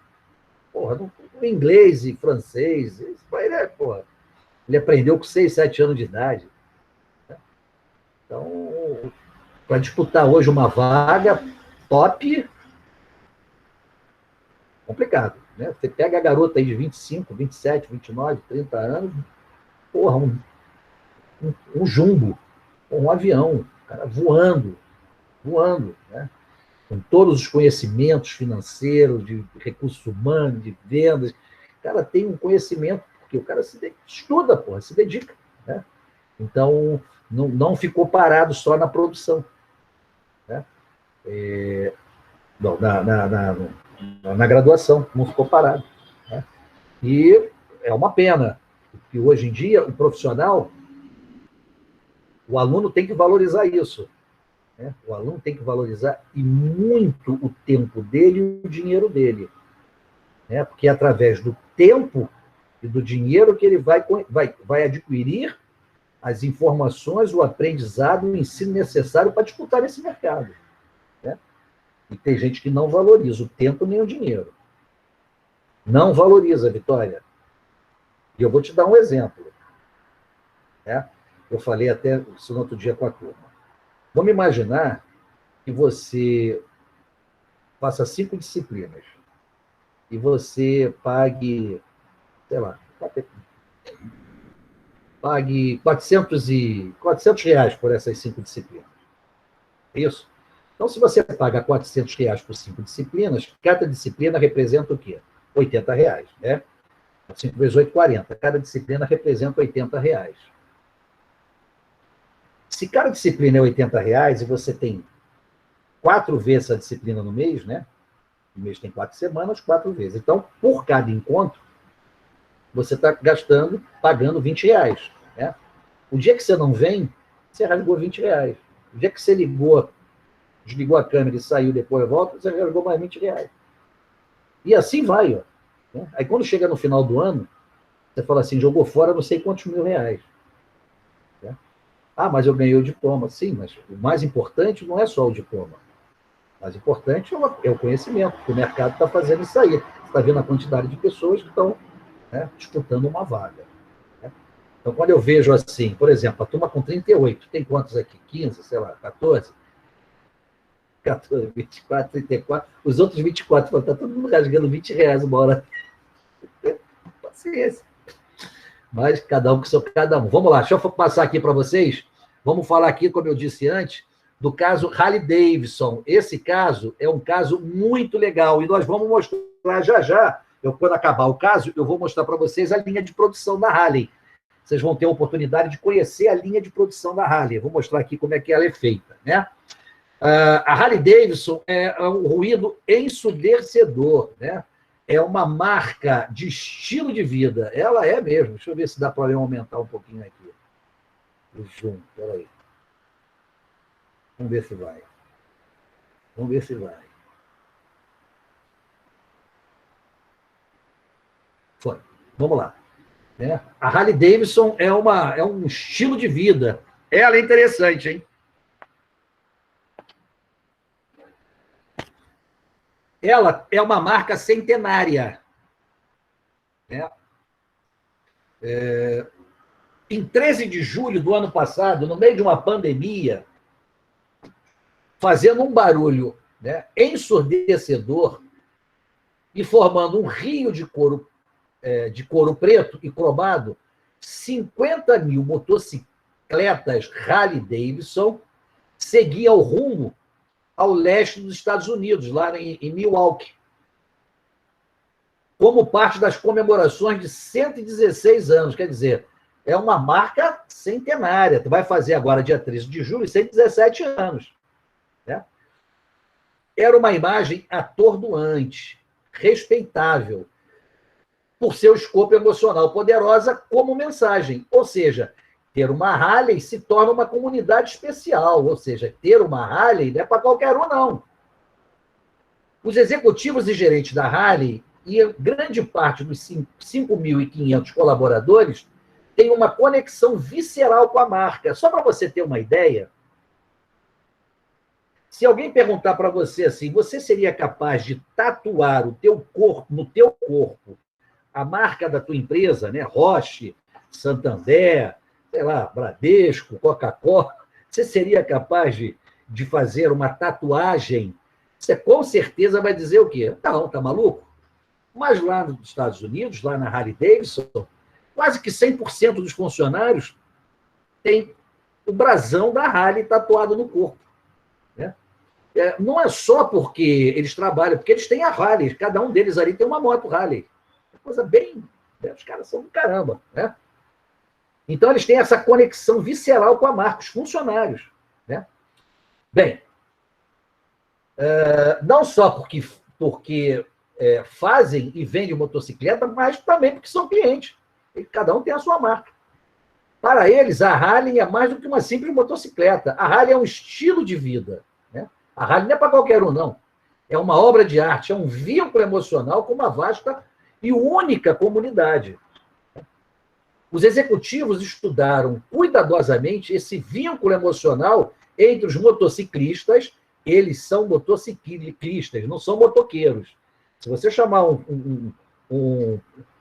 A: Porra, inglês e francês. Isso aí, né, porra? Ele aprendeu com 6, 7 anos de idade. Então, para disputar hoje uma vaga, top, complicado, né? Você pega a garota aí de 25, 27, 29, 30 anos, porra, um jumbo, um avião, cara, voando, né? Com todos os conhecimentos financeiros, de recursos humanos, de vendas. O cara tem um conhecimento, porque o cara estuda, porra, se dedica, né? Então, não ficou parado só na produção, né? Não, na graduação, não ficou parado, né? E é uma pena, porque hoje em dia, o profissional, o aluno tem que valorizar isso, né? O aluno tem que valorizar e muito o tempo dele e o dinheiro dele, né? Porque é através do tempo e do dinheiro que ele vai adquirir as informações, o aprendizado, o ensino necessário para disputar nesse mercado, né? E tem gente que não valoriza o tempo nem o dinheiro. Não valoriza, Vitória. E eu vou te dar um exemplo, né? Eu falei até isso no outro dia com a turma. Vamos imaginar que você faça 5 disciplinas e você pague, sei lá, pague 400 reais por essas 5 disciplinas. Isso? Então, se você paga 400 reais por 5 disciplinas, cada disciplina representa o quê? 80 reais, né? 5 vezes 8, 40. Cada disciplina representa 80 reais. Se cada disciplina é 80 reais e você tem 4 vezes a disciplina no mês, né? O mês tem 4 semanas, 4 vezes. Então, por cada encontro, você está pagando 20 reais, né? O dia que você não vem, você rasgou 20 reais. O dia que você desligou a câmera e saiu, depois volta, você rasgou mais 20 reais. E assim vai, ó, né? Aí quando chega no final do ano, você fala assim, jogou fora não sei quantos mil reais. Né? Ah, mas eu ganhei o diploma. Sim, mas o mais importante não é só o diploma. O mais importante é o conhecimento, que o mercado está fazendo isso aí. Você está vendo a quantidade de pessoas que estão, né, disputando uma vaga. Né? Então, quando eu vejo assim, por exemplo, a turma com 38, tem quantos aqui? 15, sei lá, 14? 14, 24, 34. Os outros 24, está todo mundo rasgando 20 reais uma hora. Paciência. Mas cada um que sou cada um. Vamos lá, deixa eu passar aqui para vocês. Vamos falar aqui, como eu disse antes, do caso Harley-Davidson. Esse caso é um caso muito legal e nós vamos mostrar já. Quando acabar o caso, eu vou mostrar para vocês a linha de produção da Harley. Vocês vão ter a oportunidade de conhecer a linha de produção da Harley. Eu vou mostrar aqui como é que ela é feita, né? A Harley-Davidson é um ruído ensurdecedor, né? É uma marca de estilo de vida. Ela é mesmo. Deixa eu ver se dá para eu aumentar um pouquinho aqui. O zoom, peraí. Vamos ver se vai. Foi. Vamos lá. Né? A Harley-Davidson é um estilo de vida. Ela é interessante, hein? Ela é uma marca centenária. Né? Em 13 de julho do ano passado, no meio de uma pandemia, fazendo um barulho, né, ensurdecedor e formando um rio de couro preto e cromado, 50 mil motocicletas Harley-Davidson seguiam rumo ao leste dos Estados Unidos, lá em Milwaukee, como parte das comemorações de 116 anos. Quer dizer, é uma marca centenária. Tu vai fazer agora, dia 13 de julho, 117 anos. Né? Era uma imagem atordoante, respeitável, por seu escopo emocional, poderosa como mensagem. Ou seja, ter uma Harley se torna uma comunidade especial. Ou seja, ter uma Harley não é para qualquer um, não. Os executivos e gerentes da Harley e grande parte dos 5.500 colaboradores têm uma conexão visceral com a marca. Só para você ter uma ideia, se alguém perguntar para você assim, você seria capaz de tatuar no teu corpo a marca da tua empresa, né? Roche, Santander, sei lá, Bradesco, Coca-Cola, você seria capaz de fazer uma tatuagem você com certeza vai dizer o quê? Não, tá maluco? Mas lá nos Estados Unidos, lá na Harley Davidson, quase que 100% dos funcionários tem o brasão da Harley tatuado no corpo. Né? Não é só porque eles trabalham, porque eles têm a Harley, cada um deles ali tem uma moto Harley. Coisa bem... Os caras são do caramba. Né? Então, eles têm essa conexão visceral com a marca, os funcionários. Né? Bem, não só porque fazem e vendem motocicleta, mas também porque são clientes. E cada um tem a sua marca. Para eles, a Harley é mais do que uma simples motocicleta. A Harley é um estilo de vida. Né? A Harley não é para qualquer um, não. É uma obra de arte, é um vínculo emocional com uma vasta e única comunidade. Os executivos estudaram cuidadosamente esse vínculo emocional entre os motociclistas. Eles são motociclistas, não são motoqueiros. Se você chamar um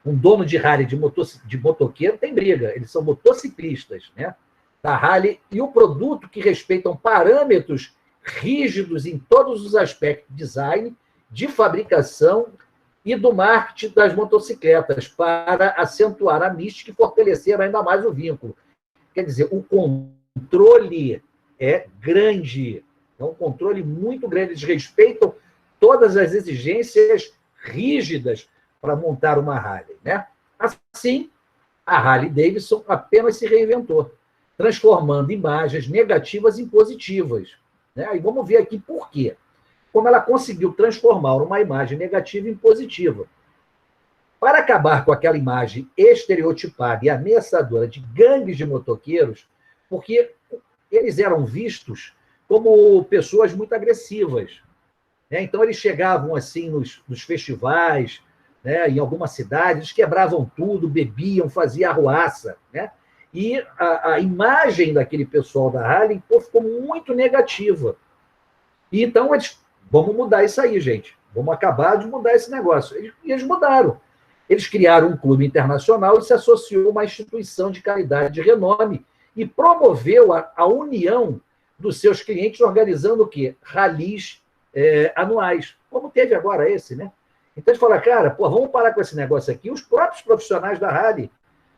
A: dono de Harley de motoqueiro, tem briga. Eles são motociclistas, né? Da Harley, e o produto que respeitam parâmetros rígidos em todos os aspectos de design, de fabricação e do marketing das motocicletas, para acentuar a mística e fortalecer ainda mais o vínculo. Quer dizer, o controle é grande. É um controle muito grande. Eles respeitam todas as exigências rígidas para montar uma Harley. Né? Assim, a Harley Davidson apenas se reinventou, transformando imagens negativas em positivas. Né? E vamos ver aqui por quê. Como ela conseguiu transformar uma imagem negativa em positiva. Para acabar com aquela imagem estereotipada e ameaçadora de gangues de motoqueiros, porque eles eram vistos como pessoas muito agressivas. Né? Então, eles chegavam assim nos festivais, né, em alguma cidade, eles quebravam tudo, bebiam, faziam arruaça. Né? E a imagem daquele pessoal da Harley ficou muito negativa. E então, vamos mudar isso aí, gente. Vamos acabar de mudar esse negócio. E eles mudaram. Eles criaram um clube internacional e se associou a uma instituição de caridade de renome e promoveu a união dos seus clientes, organizando o quê? Ralis anuais, como teve agora esse, né? Então, eles falaram, cara, vamos parar com esse negócio aqui, os próprios profissionais da Harley,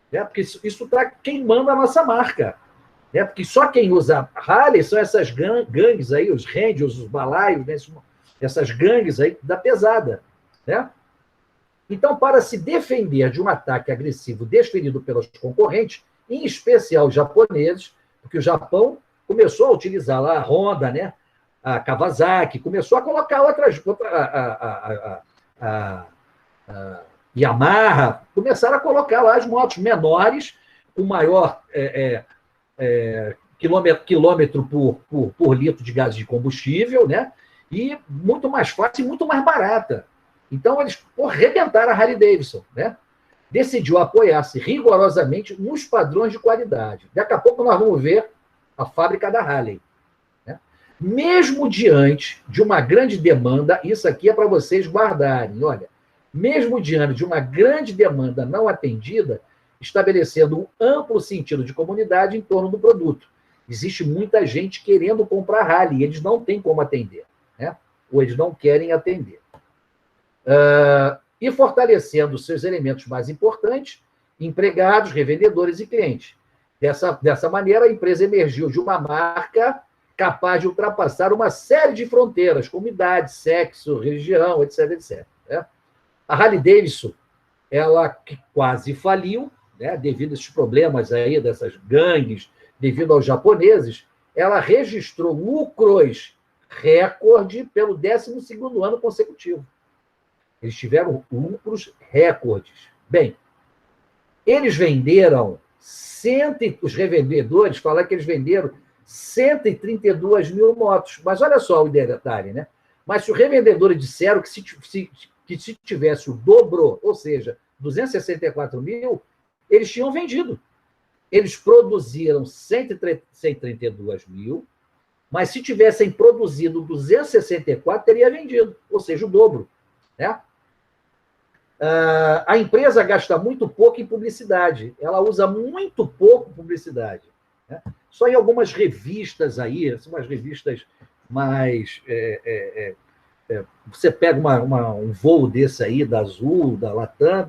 A: né? Porque isso está queimando a nossa marca. Né? Porque só quem usa Harley são essas gangues aí, os Rangers, os balaios, né? Essas gangues aí da pesada. Né? Então, para se defender de um ataque agressivo desferido pelos concorrentes, em especial os japoneses, porque o Japão começou a utilizar lá a Honda, né? A Kawasaki, começou a colocar a Yamaha, começaram a colocar lá as motos menores, com maior quilômetro por litro de gás de combustível, né? E muito mais fácil e muito mais barata. Então, eles arrebentaram a Harley Davidson, né? Decidiu apoiar-se rigorosamente nos padrões de qualidade. Daqui a pouco nós vamos ver a fábrica da Harley. Né? Mesmo diante de uma grande demanda, isso aqui é para vocês guardarem, olha, mesmo diante de uma grande demanda não atendida, estabelecendo um amplo sentido de comunidade em torno do produto. Existe muita gente querendo comprar Harley, e eles não têm como atender, né? Ou eles não querem atender. E fortalecendo seus elementos mais importantes, empregados, revendedores e clientes. Dessa maneira, a empresa emergiu de uma marca capaz de ultrapassar uma série de fronteiras, como idade, sexo, religião, etc, etc. Né? A Harley Davidson, ela que quase faliu, né, devido a esses problemas aí, dessas gangues, devido aos japoneses, ela registrou lucros recorde pelo 12º ano consecutivo. Eles tiveram lucros recordes. Bem, eles venderam, os revendedores falaram que eles venderam 132 mil motos. Mas olha só o detalhe, né? Mas se os revendedores disseram que se tivesse o dobro, ou seja, 264 mil, eles tinham vendido. Eles produziram 132 mil, mas se tivessem produzido 264, teria vendido, ou seja, o dobro. Né? A empresa gasta muito pouco em publicidade, ela usa muito pouco publicidade. Né? Só em algumas revistas aí, umas revistas mais Você pega um voo desse aí, da Azul, da Latam,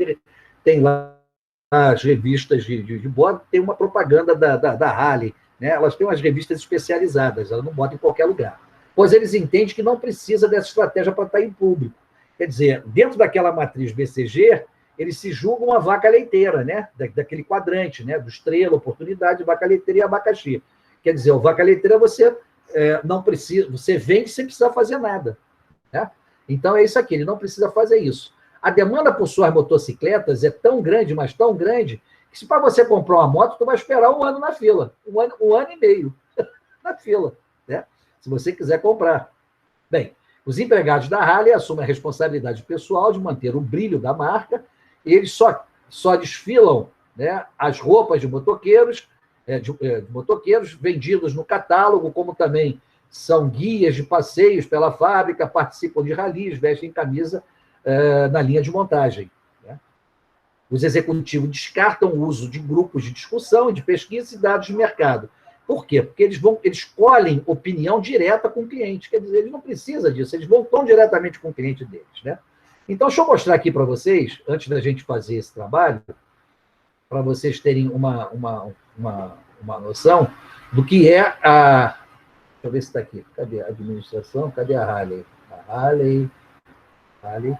A: tem lá as revistas de bordo, tem uma propaganda da Harley, né? Elas têm umas revistas especializadas, elas não botam em qualquer lugar. Pois eles entendem que não precisa dessa estratégia para estar em público. Quer dizer, dentro daquela matriz BCG, eles se julgam uma vaca leiteira, né? Daquele quadrante, né? Do estrela, oportunidade, vaca leiteira e abacaxi. Quer dizer, o vaca leiteira você não precisa, você vende sem precisar fazer nada, né? Então é isso aqui, ele não precisa fazer isso. A demanda por suas motocicletas é tão grande, mas tão grande, que se para você comprar uma moto, tu vai esperar um ano na fila, um ano e meio na fila, né? Se você quiser comprar. Bem, os empregados da Harley assumem a responsabilidade pessoal de manter o brilho da marca, e eles só desfilam, né, as roupas de motoqueiros, de motoqueiros vendidos no catálogo, como também são guias de passeios pela fábrica, participam de ralis, vestem camisa na linha de montagem, né? Os executivos descartam o uso de grupos de discussão, de pesquisa e dados de mercado. Por quê? Porque eles colhem opinião direta com o cliente. Quer dizer, eles não precisam disso, eles vão tão diretamente com o cliente deles, né? Então, deixa eu mostrar aqui para vocês, antes da gente fazer esse trabalho, para vocês terem uma noção do que é a. Deixa eu ver se está aqui. Cadê a administração? Cadê a Harley? A Harley.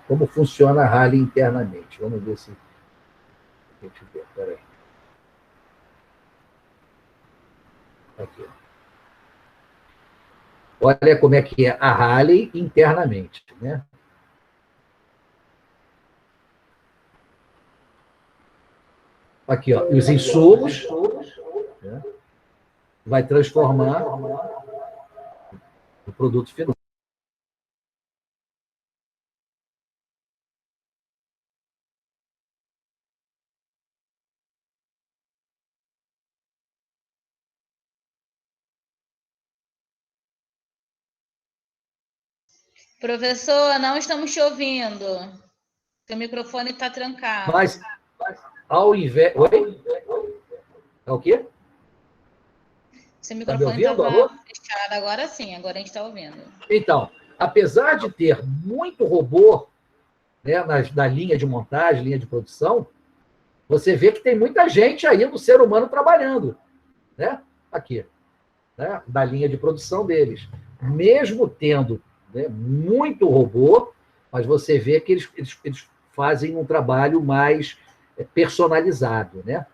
A: Como funciona a Harley internamente? Vamos ver se. Deixa eu ver, peraí. Aqui. Olha como é que é a Harley internamente, né? Aqui, ó, os insumos, né? Vai transformar o produto final.
B: Professor, não estamos te ouvindo. Seu microfone está trancado.
A: Mas, ao invés. Oi? É o quê?
B: Seu
A: Está me
B: microfone
A: ouvindo?
B: estava
A: Alô?
B: fechado, agora sim, agora a gente está ouvindo.
A: Então, apesar de ter muito robô, né, na linha de montagem, linha de produção, você vê que tem muita gente aí do ser humano trabalhando, né? Aqui, né? Da linha de produção deles. Mesmo tendo, né, muito robô, mas você vê que eles fazem um trabalho mais personalizado, né?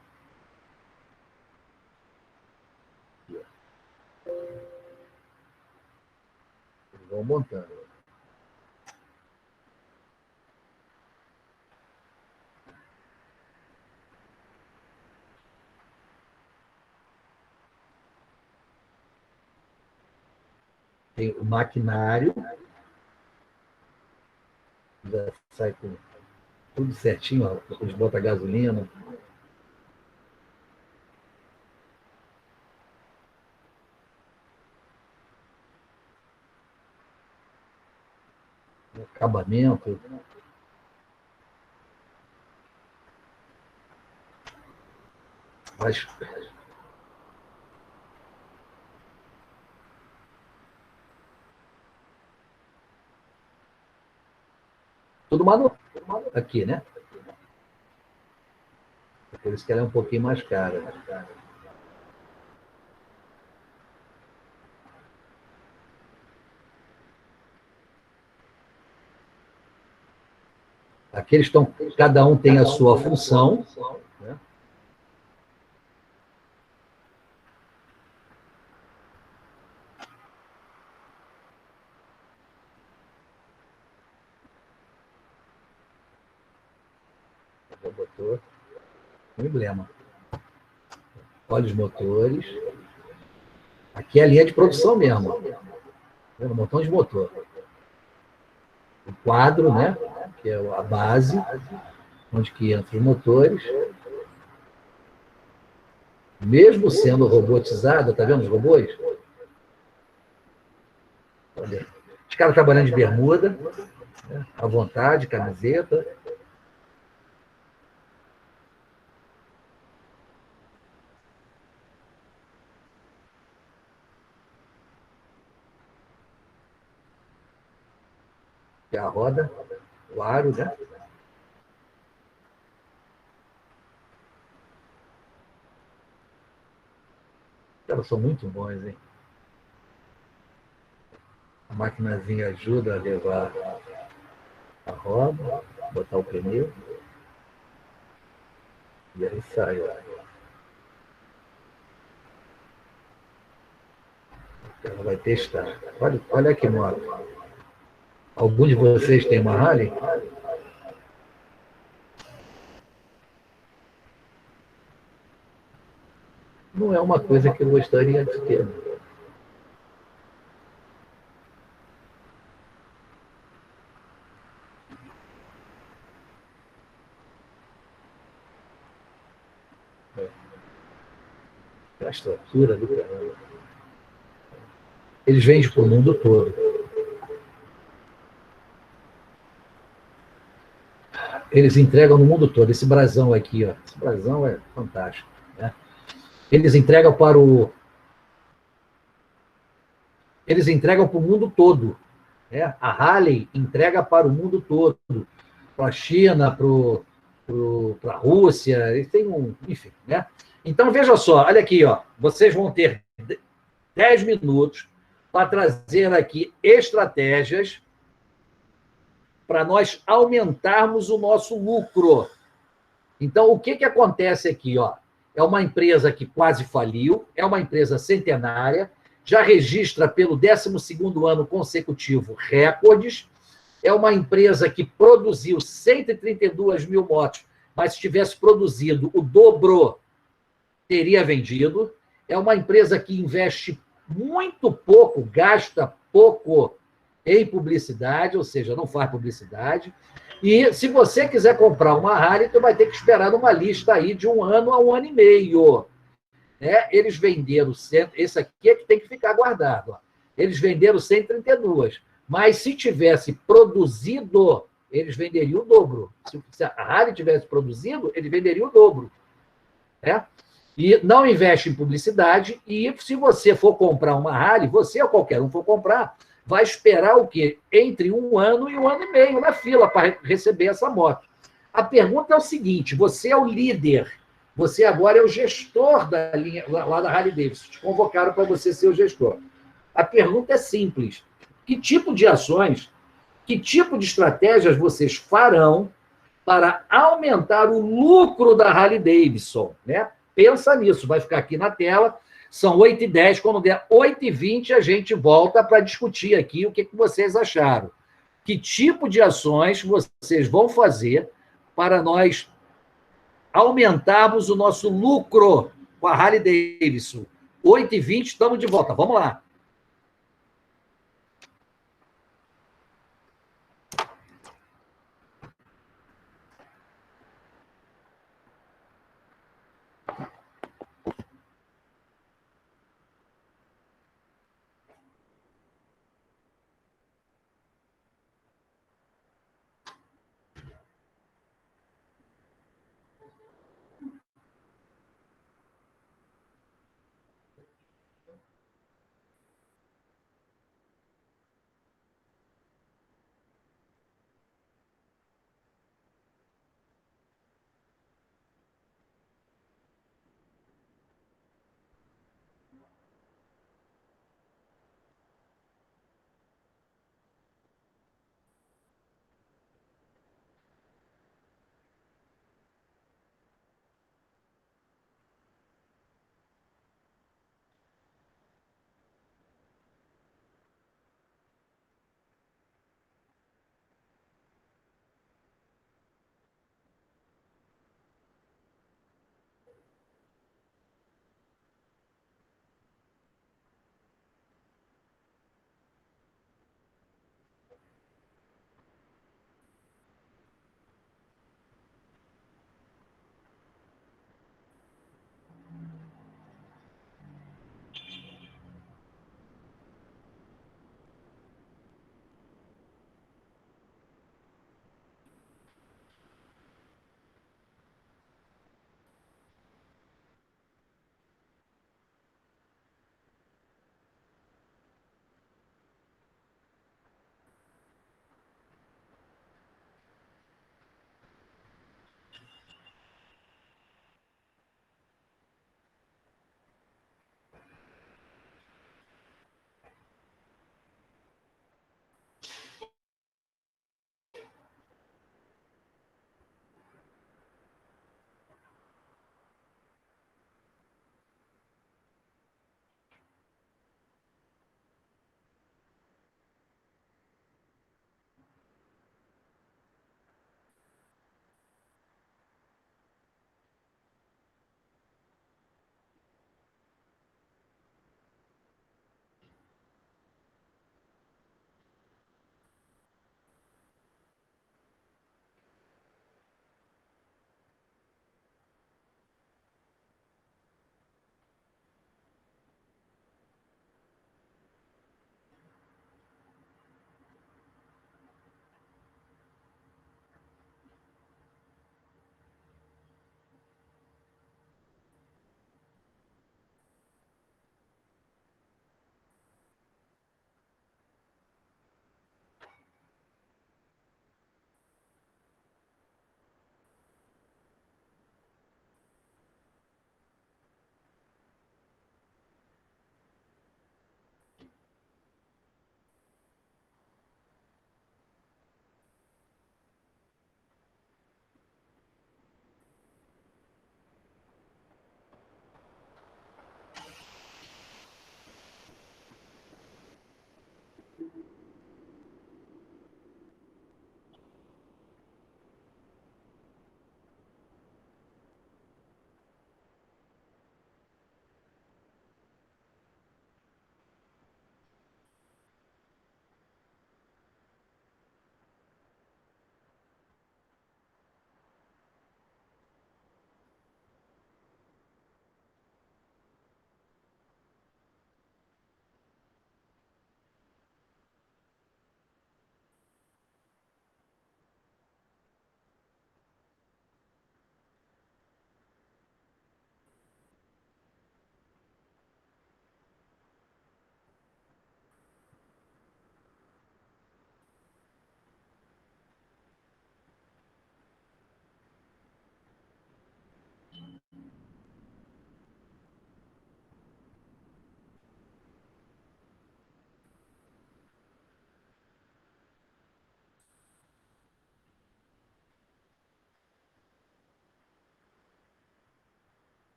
A: Eles vão montando. Tem o maquinário, já sai com tudo certinho, ó, eles botam a gasolina. Acabamento. Mas tudo manual aqui, né? Por isso que ela é um pouquinho mais cara. Aqui eles estão, cada um tem a sua função, né? Já botou um emblema. Olha os motores. Aqui é a linha de produção mesmo. Um montão de motor. O quadro, né? Que é a base, onde que entram os motores. Mesmo sendo robotizado, tá vendo os robôs? Olha. Os caras trabalhando de bermuda, né? À vontade, camiseta. que é a roda, o aro, né? Elas são muito bons, hein? A maquinazinha ajuda a levar a roda, botar o pneu, e aí sai, ó. Ela vai testar. Olha que moto. Algum de vocês tem uma Harley? Não é uma coisa que eu gostaria de ter. É a estrutura do caramba. Eles vendem para o mundo todo. Eles entregam no mundo todo. Esse brasão aqui, ó. Esse brasão é fantástico, né? Eles entregam para o... Eles entregam para o mundo todo. Né? A Harley entrega para o mundo todo. Para a China, para a Rússia. Eles têm um... Enfim, né? Então, veja só. Olha aqui, ó. Vocês vão ter 10 minutos para trazer aqui estratégias para nós aumentarmos o nosso lucro. Então, o que acontece aqui? Ó? É uma empresa que quase faliu, é uma empresa centenária, já registra pelo 12º ano consecutivo recordes, é uma empresa que produziu 132 mil motos, mas se tivesse produzido o dobro, teria vendido. É uma empresa que investe muito pouco, gasta pouco em publicidade, ou seja, não faz publicidade. E se você quiser comprar uma Harley, você vai ter que esperar numa lista aí de 1 ano a 1 ano e meio. Né? Eles venderam, esse aqui é que tem que ficar guardado. Ó. Eles venderam 132, mas se tivesse produzido, eles venderiam o dobro. Se a Harley tivesse produzido, eles venderiam o dobro. Né? E não investe em publicidade, e se você for comprar uma Harley, você ou qualquer um for comprar, vai esperar o quê? Entre 1 ano e 1 ano e meio na fila para receber essa moto. A pergunta é o seguinte: você é o líder, você agora é o gestor da linha, lá da Harley Davidson, te convocaram para você ser o gestor. A pergunta é simples: que tipo de ações, que tipo de estratégias vocês farão para aumentar o lucro da Harley Davidson? Né? Pensa nisso, vai ficar aqui na tela. São 8h10, quando der 8h20, a gente volta para discutir aqui o que vocês acharam. Que tipo de ações vocês vão fazer para nós aumentarmos o nosso lucro com a Harley Davidson? 8h20, estamos de volta. Vamos lá.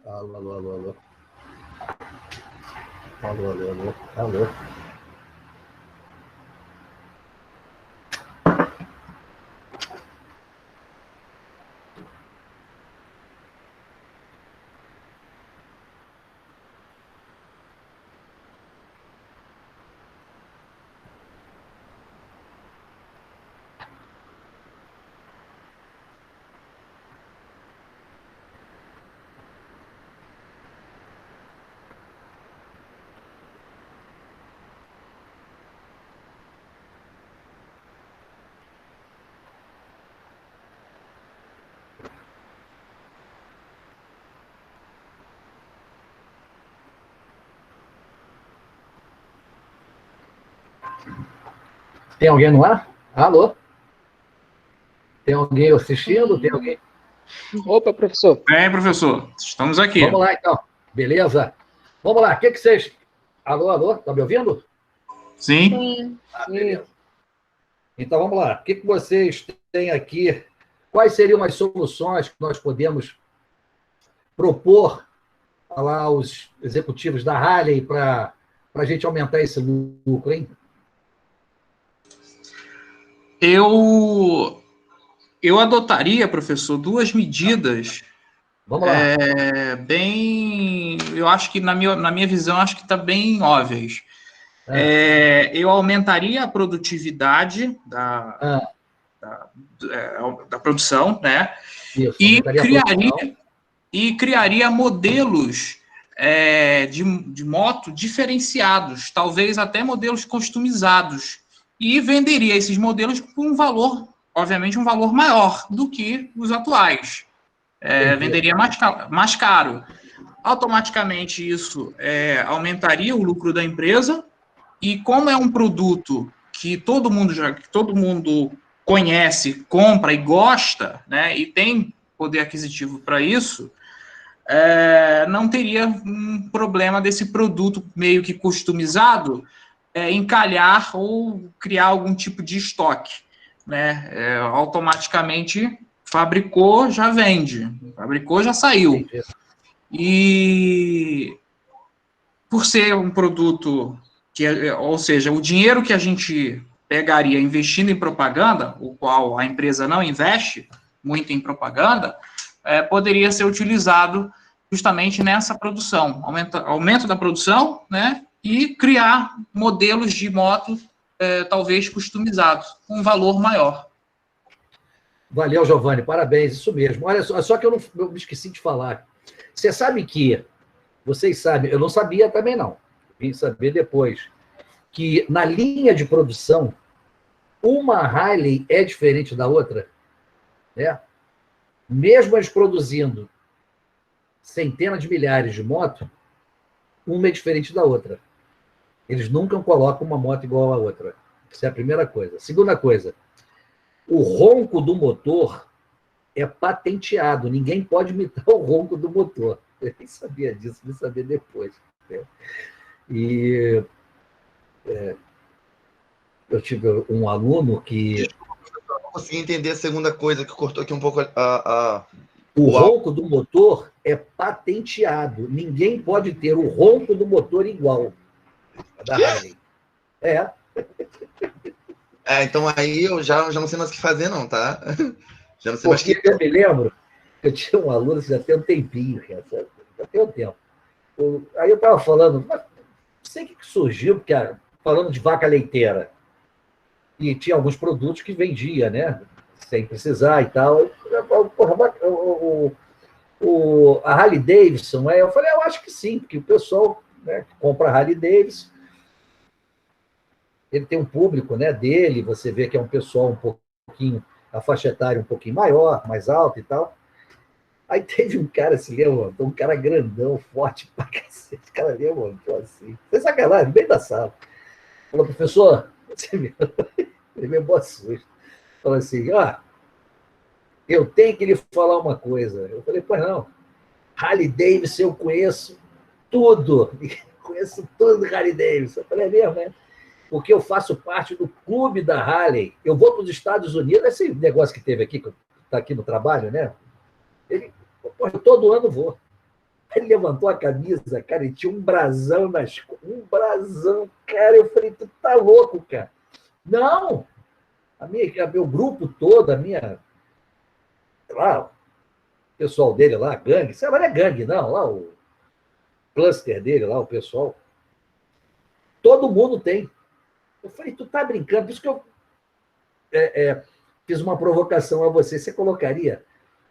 A: Alô, alô, alô, alô. Alô, alô, alô, alô. Tem alguém no ar? Alô? Tem alguém assistindo? Tem alguém?
D: Opa, professor.
E: Professor, estamos aqui.
A: Vamos lá, então. Beleza? Vamos lá, o que vocês... Alô, alô, tá me ouvindo?
E: Sim.
A: Beleza. Então, vamos lá. O que vocês têm aqui? Quais seriam as soluções que nós podemos propor lá aos executivos da Harley para a gente aumentar esse lucro, hein?
E: Eu adotaria, professor, duas medidas
A: Vamos lá.
E: eu acho que na minha visão, acho que está bem óbvias. Eu aumentaria a produtividade da produção, né?
A: Isso,
E: e criaria modelos de moto diferenciados, talvez até modelos customizados, e venderia esses modelos por um valor, obviamente, um valor maior do que os atuais. Venderia mais caro. Automaticamente, isso aumentaria o lucro da empresa, e como é um produto que todo mundo conhece, compra e gosta, né, e tem poder aquisitivo para isso, não teria um problema desse produto meio que customizado encalhar ou criar algum tipo de estoque, né? Automaticamente fabricou, já vende, fabricou, já saiu.
A: Entendi.
E: E por ser um produto ou seja, o dinheiro que a gente pegaria investindo em propaganda, o qual a empresa não investe muito em propaganda, poderia ser utilizado justamente nessa produção, aumento da produção, né, e criar modelos de moto talvez customizados, com um valor maior.
A: Valeu, Giovanni, parabéns, isso mesmo. Olha só que eu me esqueci de falar. Vocês sabem, eu não sabia também não, vim saber depois, que na linha de produção, uma Harley é diferente da outra, né? Mesmo eles produzindo centenas de milhares de motos, uma é diferente da outra. Eles nunca colocam uma moto igual à outra. Essa é a primeira coisa. Segunda coisa, o ronco do motor é patenteado. Ninguém pode imitar o ronco do motor. Eu nem sabia disso, vim saber depois. Né? E eu tive um aluno que...
F: Eu não consegui entender a segunda coisa, que cortou aqui um pouco
A: O ronco do motor é patenteado. Ninguém pode ter o ronco do motor igual da Harley.
F: Então aí eu já não sei mais o que fazer, não, tá? Já não sei mais o que...
A: Eu me lembro, eu tinha um aluno, já tem um tempinho, já tem um tempo. Aí eu estava falando, mas não sei o que surgiu, porque falando de vaca leiteira, e tinha alguns produtos que vendia, né? Sem precisar e tal. A Harley Davidson, eu falei, eu acho que sim, porque o pessoal, né, que compra a Harley Davidson, ele tem um público, né, dele, você vê que é um pessoal um pouquinho, a faixa etária um pouquinho maior, mais alta e tal. Aí teve um cara se levantou, um cara grandão, forte pra cacete, o cara levantou assim, foi sacanagem, no meio da sala. Falou, professor, você viu? Ele me boa susto. Falou assim, eu tenho que lhe falar uma coisa. Eu falei, pois não, Harley Davidson eu conheço tudo, conheço tudo do Harley Davidson. Eu falei, é mesmo, né? Porque eu faço parte do clube da Harley. Eu vou para os Estados Unidos, esse negócio que teve aqui, que está aqui no trabalho, né? Pô, todo ano vou. Ele levantou a camisa, cara, e tinha um brasão um brasão, cara. Eu falei, tu tá louco, cara? Não! Meu grupo todo, lá, o pessoal dele lá, gangue, sei lá, não é gangue, não, lá o cluster dele, lá, o pessoal, todo mundo tem. Eu falei, tu tá brincando? Por isso que eu fiz uma provocação a você. Você colocaria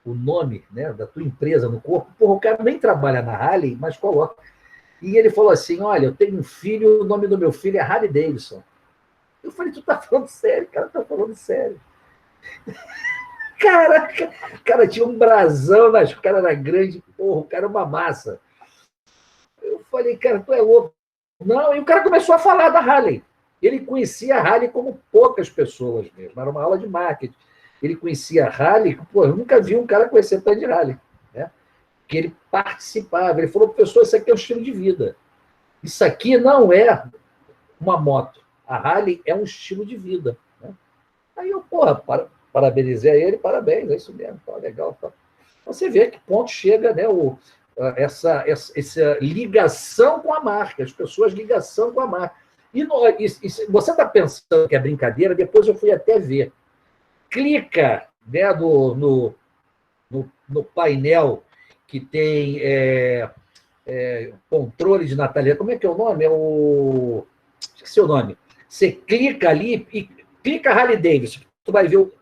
A: o nome, né, da tua empresa no corpo? Porra, o cara nem trabalha na Harley, mas coloca. E ele falou assim, olha, eu tenho um filho, o nome do meu filho é Harley Davidson. Eu falei, tu tá falando sério? O cara tá falando sério. Caraca, o cara tinha um brasão, mas o cara era grande, porra, o cara é uma massa. Eu falei, cara, tu é louco. Não, e o cara começou a falar da Harley. Ele conhecia a Harley como poucas pessoas mesmo, era uma aula de marketing. Ele conhecia a Harley, pô, eu nunca vi um cara conhecer tanto de Harley, né? Que ele participava, ele falou, professor, isso aqui é um estilo de vida. Isso aqui não é uma moto. A Harley é um estilo de vida, né? Aí eu, porra, parabenizei ele, parabéns, é isso mesmo, tá legal. Tá. Você vê que ponto chega, né, essa ligação com a marca, as pessoas ligação com a marca. E você está pensando que é brincadeira, depois eu fui até ver. Clica, né, no painel que tem controle de natalidade. Como é que é o nome? Esqueci o nome. Você clica ali e clica Harley Davidson. Tu vai ver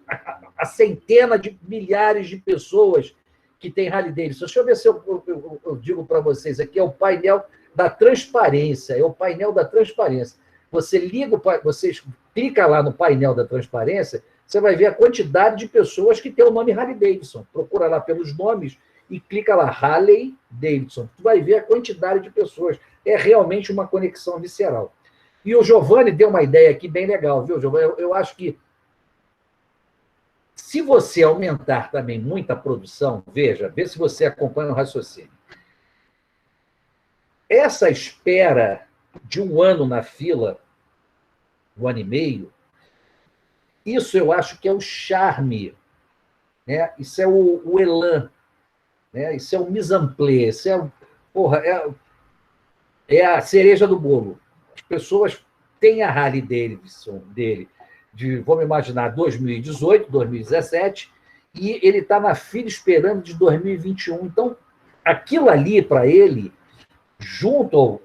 A: a centena de milhares de pessoas que tem Harley Davidson. Deixa eu ver se eu digo para vocês aqui. É o painel da transparência. É o painel da transparência. Você clica lá no painel da transparência, você vai ver a quantidade de pessoas que tem o nome Harley Davidson. Procura lá pelos nomes e clica lá, Harley Davidson. Tu vai ver a quantidade de pessoas. É realmente uma conexão visceral. E o Giovanni deu uma ideia aqui bem legal, viu, Giovanni? Eu acho que se você aumentar também muita produção, vê se você acompanha o raciocínio. Essa espera de um ano na fila, 1 ano e meio, isso eu acho que é o charme, né? Isso é o elan, né? Isso é o mise-en-place, isso é a cereja do bolo. As pessoas têm a Harley Davidson dele, vamos imaginar, 2018, 2017, e ele está na fila esperando de 2021. Então, aquilo ali, para ele, junto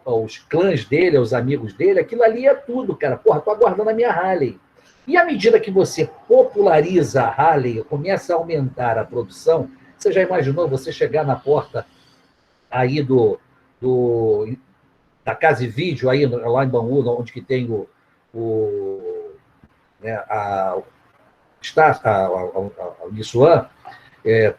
A: aos clãs dele, aos amigos dele, aquilo ali é tudo, cara. Porra, estou aguardando a minha Harley. E à medida que você populariza a Harley, começa a aumentar a produção, você já imaginou você chegar na porta aí da Casa e Vídeo, aí, lá em Bangu, onde que tem a Nissan,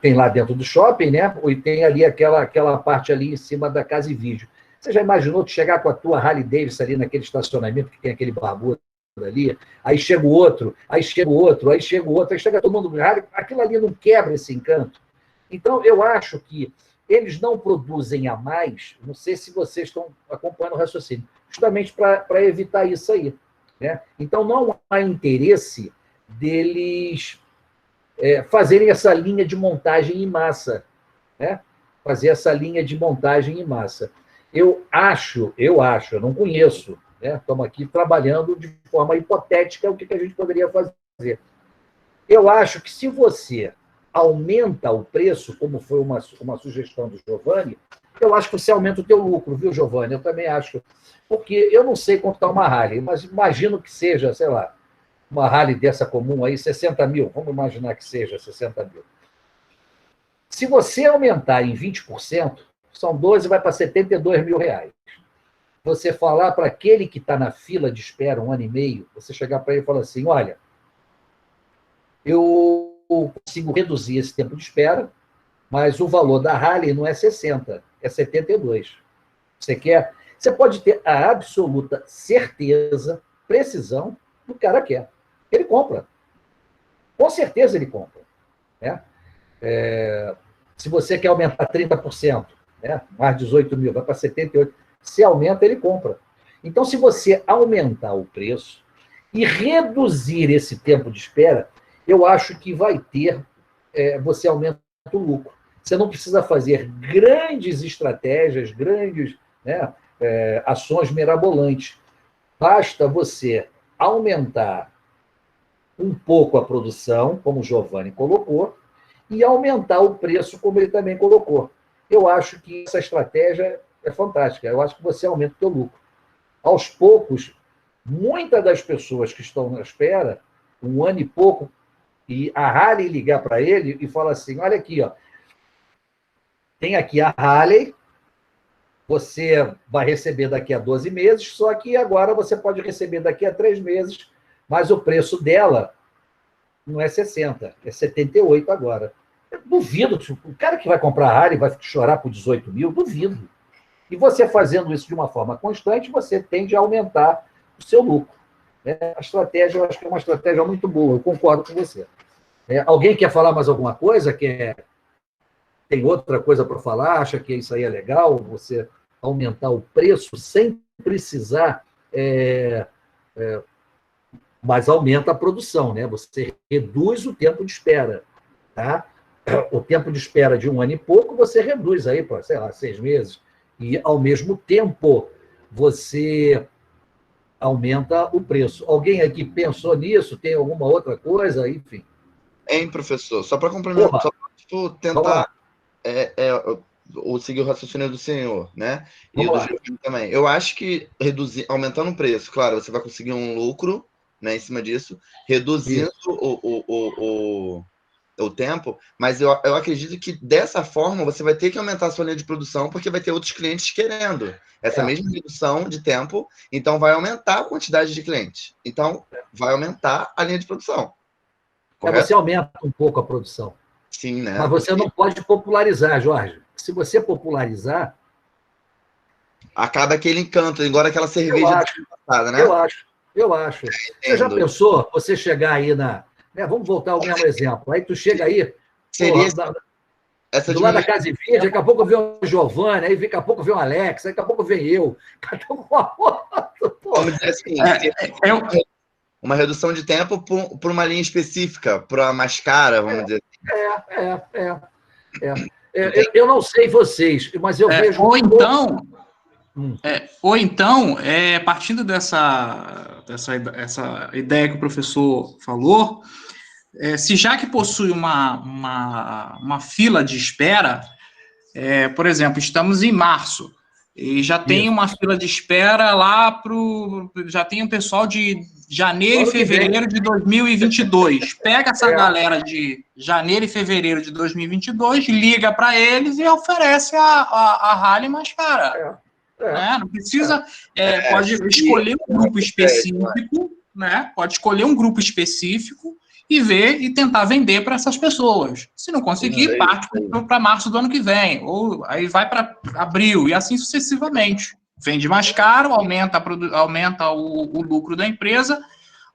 A: tem lá dentro do shopping, né? E tem ali aquela parte ali em cima da Casa e Vídeo. Você já imaginou tu chegar com a tua Harley Davidson ali naquele estacionamento que tem aquele barbudo ali, aí chega o outro, aí chega todo mundo, aquilo ali não quebra esse encanto. Então, eu acho que eles não produzem a mais, não sei se vocês estão acompanhando o raciocínio, justamente para evitar isso aí, né? Então, não há interesse deles fazerem essa linha de montagem em massa, né? Fazer essa linha de montagem em massa. Eu acho, eu não conheço, né? Estamos aqui trabalhando de forma hipotética o que a gente poderia fazer. Eu acho que se você aumenta o preço, como foi uma sugestão do Giovanni, eu acho que você aumenta o teu lucro, viu, Giovanni? Eu também acho. Porque eu não sei quanto está uma Harley, mas imagino que seja, sei lá, uma Harley dessa comum aí, 60 mil. Vamos imaginar que seja 60 mil. Se você aumentar em 20%, são 12, vai para 72 mil reais. Você falar para aquele que está na fila de espera 1 ano e meio, você chegar para ele e falar assim, olha, eu consigo reduzir esse tempo de espera, mas o valor da Harley não é 60, é 72. Você pode ter a absoluta certeza, precisão, do que o cara quer. Ele compra. Com certeza ele compra. Né? Se você quer aumentar 30%, né? Mais 18 mil, vai para 78, se aumenta, ele compra. Então, se você aumentar o preço e reduzir esse tempo de espera, eu acho que vai ter, você aumenta lucro. Você não precisa fazer grandes estratégias, grandes, né, ações mirabolantes. Basta você aumentar um pouco a produção, como o Giovanni colocou, e aumentar o preço, como ele também colocou. Eu acho que essa estratégia é fantástica. Eu acho que você aumenta o seu lucro. Aos poucos, muitas das pessoas que estão na espera, 1 ano e pouco, e a Harley ligar para ele e falar assim, olha aqui, ó, tem aqui a Harley, você vai receber daqui a 12 meses, só que agora você pode receber daqui a 3 meses, mas o preço dela não é 60, é 78 agora. Eu duvido, o cara que vai comprar a Harley vai chorar por 18 mil, duvido. E você fazendo isso de uma forma constante, você tende a aumentar o seu lucro. A estratégia, eu acho que é uma estratégia muito boa, eu concordo com você. Alguém quer falar mais alguma coisa? Tem outra coisa para falar? Acha que isso aí é legal? Você aumentar o preço sem precisar, mas aumenta a produção, né? Você reduz o tempo de espera, tá? O tempo de espera de 1 ano e pouco, você reduz aí para, sei lá, 6 meses. E, ao mesmo tempo, você aumenta o preço. Alguém aqui pensou nisso? Tem alguma outra coisa? Enfim.
F: Hein, professor? Só para complementar, só para tentar seguir o raciocínio do senhor, né? E do Giovanni também. Eu acho que aumentando o preço, claro, você vai conseguir um lucro, né, em cima disso, reduzindo o tempo, mas eu acredito que dessa forma você vai ter que aumentar a sua linha de produção, porque vai ter outros clientes querendo essa mesma redução de tempo, então vai aumentar a quantidade de clientes. Então, vai aumentar a linha de produção.
A: Você aumenta um pouco a produção.
F: Sim, né?
A: Mas você não pode popularizar, Jorge. Se você popularizar...
F: acaba aquele encanto, igual aquela cerveja passada, né?
A: Eu acho. Você já pensou, você chegar aí na... vamos voltar ao mesmo exemplo. Aí tu chega aí...
F: Seria...
A: do lado da Casa e Verde, daqui a pouco vem o Giovanni, aí daqui a pouco vem o Alex, daqui a pouco vem eu.
F: Vamos dizer assim, uma redução de tempo por uma linha específica, para mais cara, vamos dizer assim.
A: Eu não sei vocês, mas eu vejo...
E: Ou então, partindo dessa ideia que o professor falou, se já que possui uma fila de espera, por exemplo, estamos em março, e já tem uma fila de espera lá já tem o pessoal de janeiro e fevereiro de 2022. Pega essa galera de janeiro e fevereiro de 2022, liga para eles e oferece a Harley mais cara. Né? Não precisa... pode escolher um grupo específico, né? Pode escolher um grupo específico e ver e tentar vender para essas pessoas. Se não conseguir, parte para março do ano que vem, ou aí vai para abril, e assim sucessivamente. Vende mais caro, aumenta o lucro da empresa,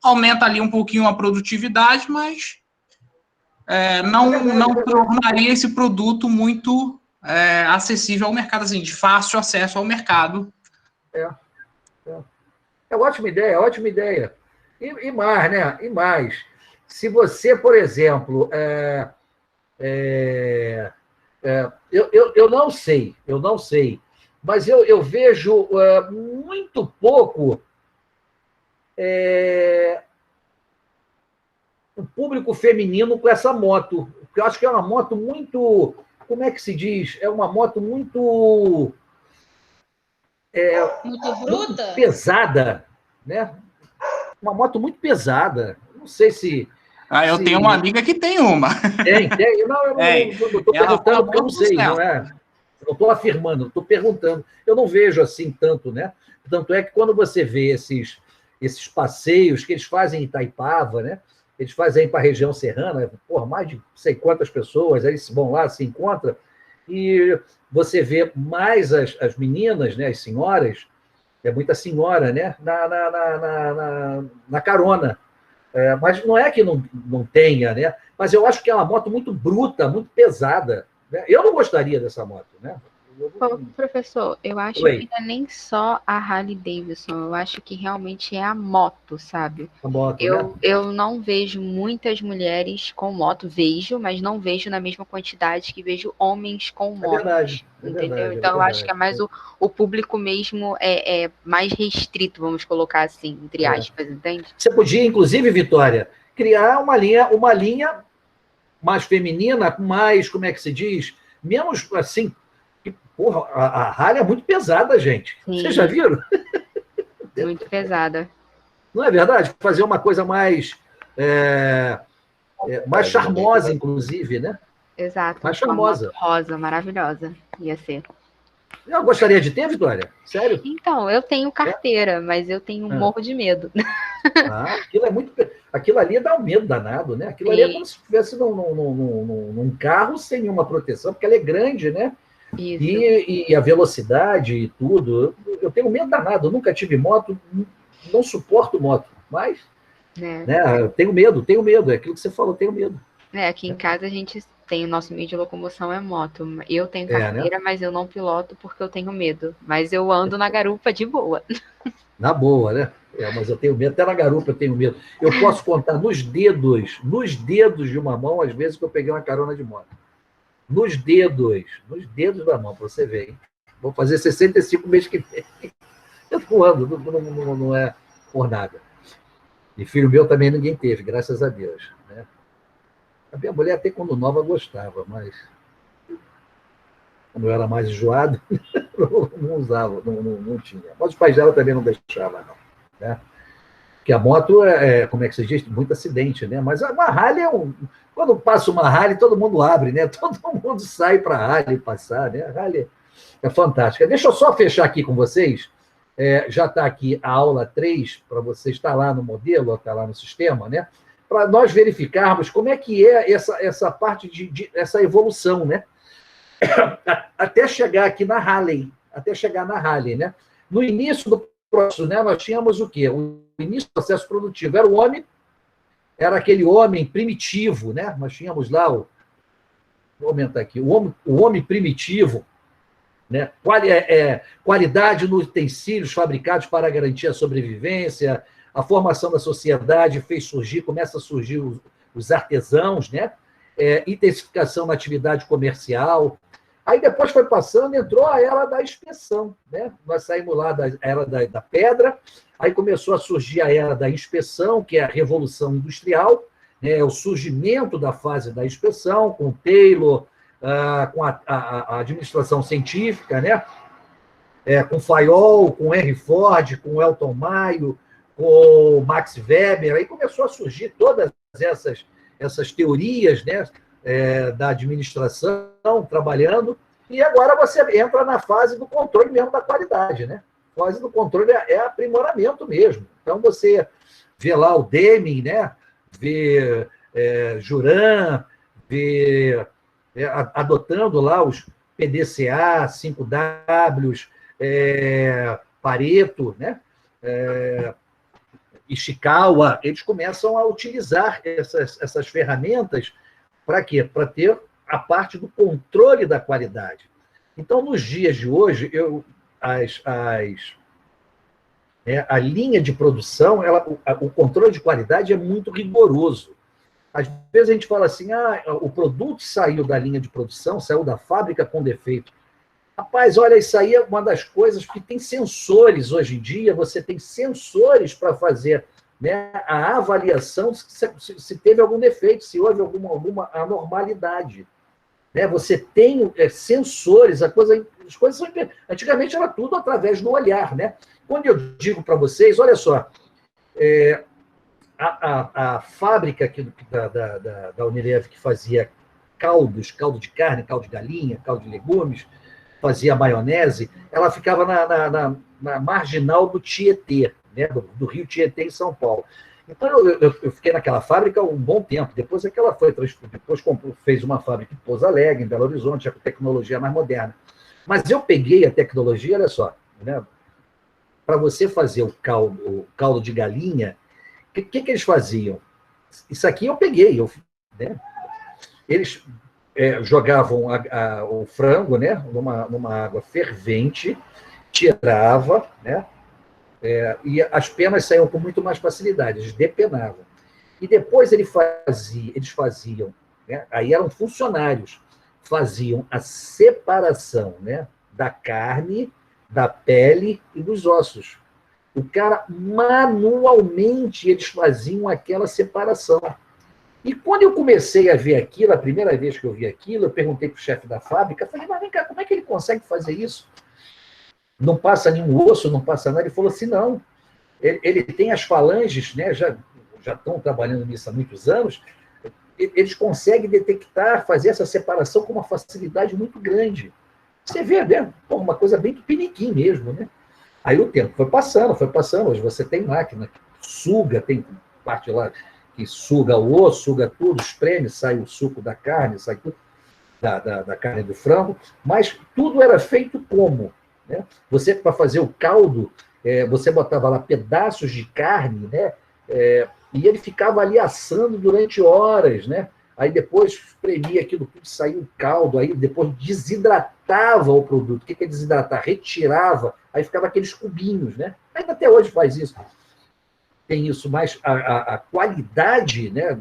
E: aumenta ali um pouquinho a produtividade, mas não tornaria esse produto muito acessível ao mercado, assim, de fácil acesso ao mercado.
A: É ótima ideia. E mais, né? E mais. Se você, por exemplo, eu não sei, mas eu vejo muito pouco o público feminino com essa moto. Eu acho que é uma moto muito... Como é que se diz? É uma moto muito...
B: muito bruta?
A: Muito pesada, né? Uma moto muito pesada. Não sei se...
E: eu tenho uma amiga que tem uma.
A: Tem. Não, eu estou perguntando porque eu não sei, não é? Não estou afirmando, estou perguntando. Eu não vejo assim tanto, né? Tanto é que quando você vê esses passeios que eles fazem em Itaipava, né? Eles fazem para a região serrana, mais de não sei quantas pessoas, aí eles vão lá, se encontram, e você vê mais as meninas, né? As senhoras, muita senhora, né? Na carona. Mas não é que não tenha, né? Mas eu acho que é uma moto muito bruta, muito pesada. Né? Eu não gostaria dessa moto, né?
C: Ô, professor, eu acho
A: Oi.
C: que não é nem só a Harley Davidson, eu acho que realmente é a moto, sabe?
A: A moto, né?
C: Eu não vejo muitas mulheres com moto, vejo, mas não vejo na mesma quantidade que vejo homens com
A: É verdade,
C: motos,
A: é
C: entendeu?
A: verdade, é
C: Então eu acho que é
A: verdade.
C: mais o público mesmo é mais restrito, vamos colocar assim, entre
A: É.
C: aspas, entende?
A: Você podia, inclusive, Vitória, criar uma linha mais feminina, mais, como é que se diz? Menos, assim, porra, a Harley é muito pesada, gente. Vocês já
C: Sim,
A: viram?
C: muito pesada.
A: Não é verdade? Fazer uma coisa mais, mais charmosa, inclusive, né?
C: Exato,
A: Mais
C: uma moto
A: charmosa.
C: rosa, maravilhosa, ia ser.
A: Eu gostaria de ter, Vitória? Sério?
C: Então, eu tenho
A: É?
C: carteira, mas eu tenho um morro de medo.
A: Ah, aquilo é muito. Aquilo ali dá um medo danado, né? Aquilo ali é como
C: Sim,
A: se estivesse num carro sem nenhuma proteção, porque ela é grande, né?
C: isso,
A: E a velocidade e tudo. Eu tenho medo danado. Eu nunca tive moto, não suporto moto. Mas,
C: né?
A: né, eu tenho medo, tenho medo. É aquilo que você falou, tenho medo.
C: Aqui em casa a gente tem o nosso meio de locomoção é moto. Eu tenho
A: É, né?
C: carteira, mas eu não piloto porque eu tenho medo. Mas eu ando na garupa de boa.
A: Na boa, né? Mas eu tenho medo. Até na garupa eu tenho medo. Eu posso contar nos dedos de uma mão, às vezes, que eu peguei uma carona de moto. Nos dedos da mão, para você ver, hein? Vou fazer 65 meses que vem. Eu não ando, não é por nada. E filho meu também ninguém teve, graças a Deus. Né? A minha mulher, até quando nova, gostava, mas como eu era mais enjoado, não usava, não tinha. Mas os pais dela também não deixavam, não. Né? Porque a moto como é que se diz? Muito acidente, né? Mas uma Harley quando passa uma Harley, todo mundo abre, né? Todo mundo sai para a Harley passar, né? A Harley é fantástica. Deixa eu só fechar aqui com vocês. Já está aqui a aula 3, para você estar lá no modelo, está lá no sistema, né? Para nós verificarmos como é que é essa parte essa evolução, né? Até chegar aqui na Harley, né? No início do processo, né, nós tínhamos o quê? O início do processo produtivo era aquele homem primitivo, né? Nós tínhamos lá vou aumentar aqui, o homem primitivo, né? Qualidade nos utensílios fabricados para garantir a sobrevivência, a formação da sociedade começa a surgir os artesãos, né? Intensificação na atividade comercial. Aí depois foi passando, entrou a era da inspeção, né? Nós saímos lá da era da pedra, aí começou a surgir a era da inspeção, que é a Revolução Industrial, né? O surgimento da fase da inspeção, com Taylor, com a administração científica, né? Com Fayol, com Henry Ford, com Elton Mayo, com Max Weber, aí começou a surgir todas essas teorias, né? Da administração, trabalhando, e agora você entra na fase do controle mesmo da qualidade, né? A fase do controle é aprimoramento mesmo. Então, você vê lá o Deming, né? Vê Juran, vê adotando lá os PDCA, 5Ws, Pareto, né? Ishikawa, eles começam a utilizar essas ferramentas para quê? Para ter a parte do controle da qualidade. Então, nos dias de hoje, a linha de produção, o controle de qualidade é muito rigoroso. Às vezes a gente fala assim, o produto saiu da linha de produção, saiu da fábrica com defeito. Rapaz, olha, isso aí é uma das coisas que tem sensores hoje em dia, você tem sensores para fazer, né, a avaliação se teve algum defeito, se houve alguma anormalidade. Né? Você tem sensores, as coisas são... Antigamente era tudo através do olhar. Né? Quando eu digo para vocês, olha só, a fábrica aqui da Unilever que fazia caldo de carne, caldo de galinha, caldo de legumes, fazia maionese, ela ficava na marginal do Tietê, né, do rio Tietê, em São Paulo. Então, eu fiquei naquela fábrica um bom tempo. Depois é que ela fez uma fábrica em Pouso Alegre, em Belo Horizonte, já com tecnologia mais moderna. Mas eu peguei a tecnologia, olha só, né, para você fazer o caldo de galinha, o que eles faziam? Isso aqui eu peguei, né? Eles jogavam o frango, né, numa água fervente, tirava, né, e as penas saíam com muito mais facilidade, eles depenavam. E depois eles faziam, né, aí eram funcionários, faziam a separação, né, da carne, da pele e dos ossos. O cara, manualmente, eles faziam aquela separação. E quando eu comecei a ver aquilo, a primeira vez que eu vi aquilo, eu perguntei para o chefe da fábrica, falei, mas vem cá, como é que ele consegue fazer isso? Não passa nenhum osso, não passa nada. Ele falou assim, não, ele tem as falanges, né, já estão trabalhando nisso há muitos anos, eles conseguem detectar, fazer essa separação com uma facilidade muito grande. Você vê, né? Uma coisa bem tupiniquim mesmo, né? Aí o tempo foi passando. Hoje você tem máquina que suga, tem parte lá que suga o osso, suga tudo, espreme, sai o suco da carne, sai tudo da carne do frango, mas tudo era feito como? Né? Você, para fazer o caldo, você botava lá pedaços de carne, né? E ele ficava ali assando durante horas, né? Aí depois espremia aquilo tudo, saía o caldo, aí depois desidratava o produto. O que é desidratar? Retirava, aí ficava aqueles cubinhos, né? Ainda até hoje faz isso. Tem isso, mas a qualidade, né?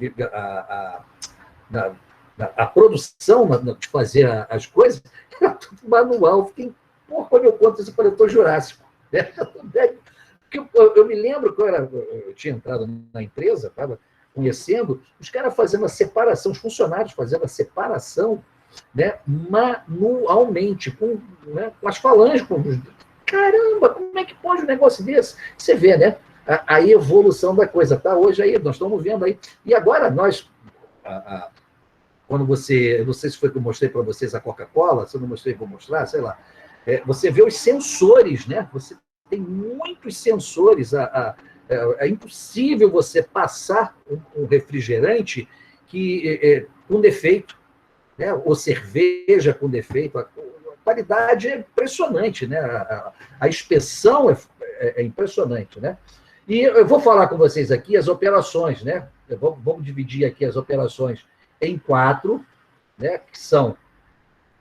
A: A produção de fazer as coisas era tudo manual. Fiquei, quando eu conto isso, eu estou jurássico. Né? Eu me lembro que eu tinha entrado na empresa, estava conhecendo, os caras fazendo a separação, os funcionários fazendo a separação, né, manualmente, com as falanges. Caramba, como é que pode um negócio desse? Você vê, né? A evolução da coisa. Tá hoje aí, nós estamos vendo aí. E agora nós... quando você... Não sei se foi que eu mostrei para vocês a Coca-Cola, se eu não mostrei, vou mostrar, sei lá. Você vê os sensores, né? Você tem muitos sensores. É impossível você passar um refrigerante com defeito, né? Ou cerveja com defeito. A qualidade é impressionante, né? A inspeção é impressionante, né? E eu vou falar com vocês aqui as operações, né? Vamos dividir aqui as operações em 4, né? Que são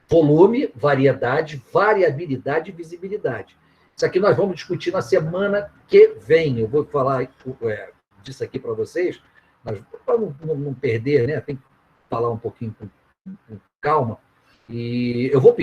A: volume, variedade, variabilidade e visibilidade. Isso aqui nós vamos discutir na semana que vem. Eu vou falar disso aqui para vocês, para não perder, né? Tem que falar um pouquinho com calma. E eu vou pedir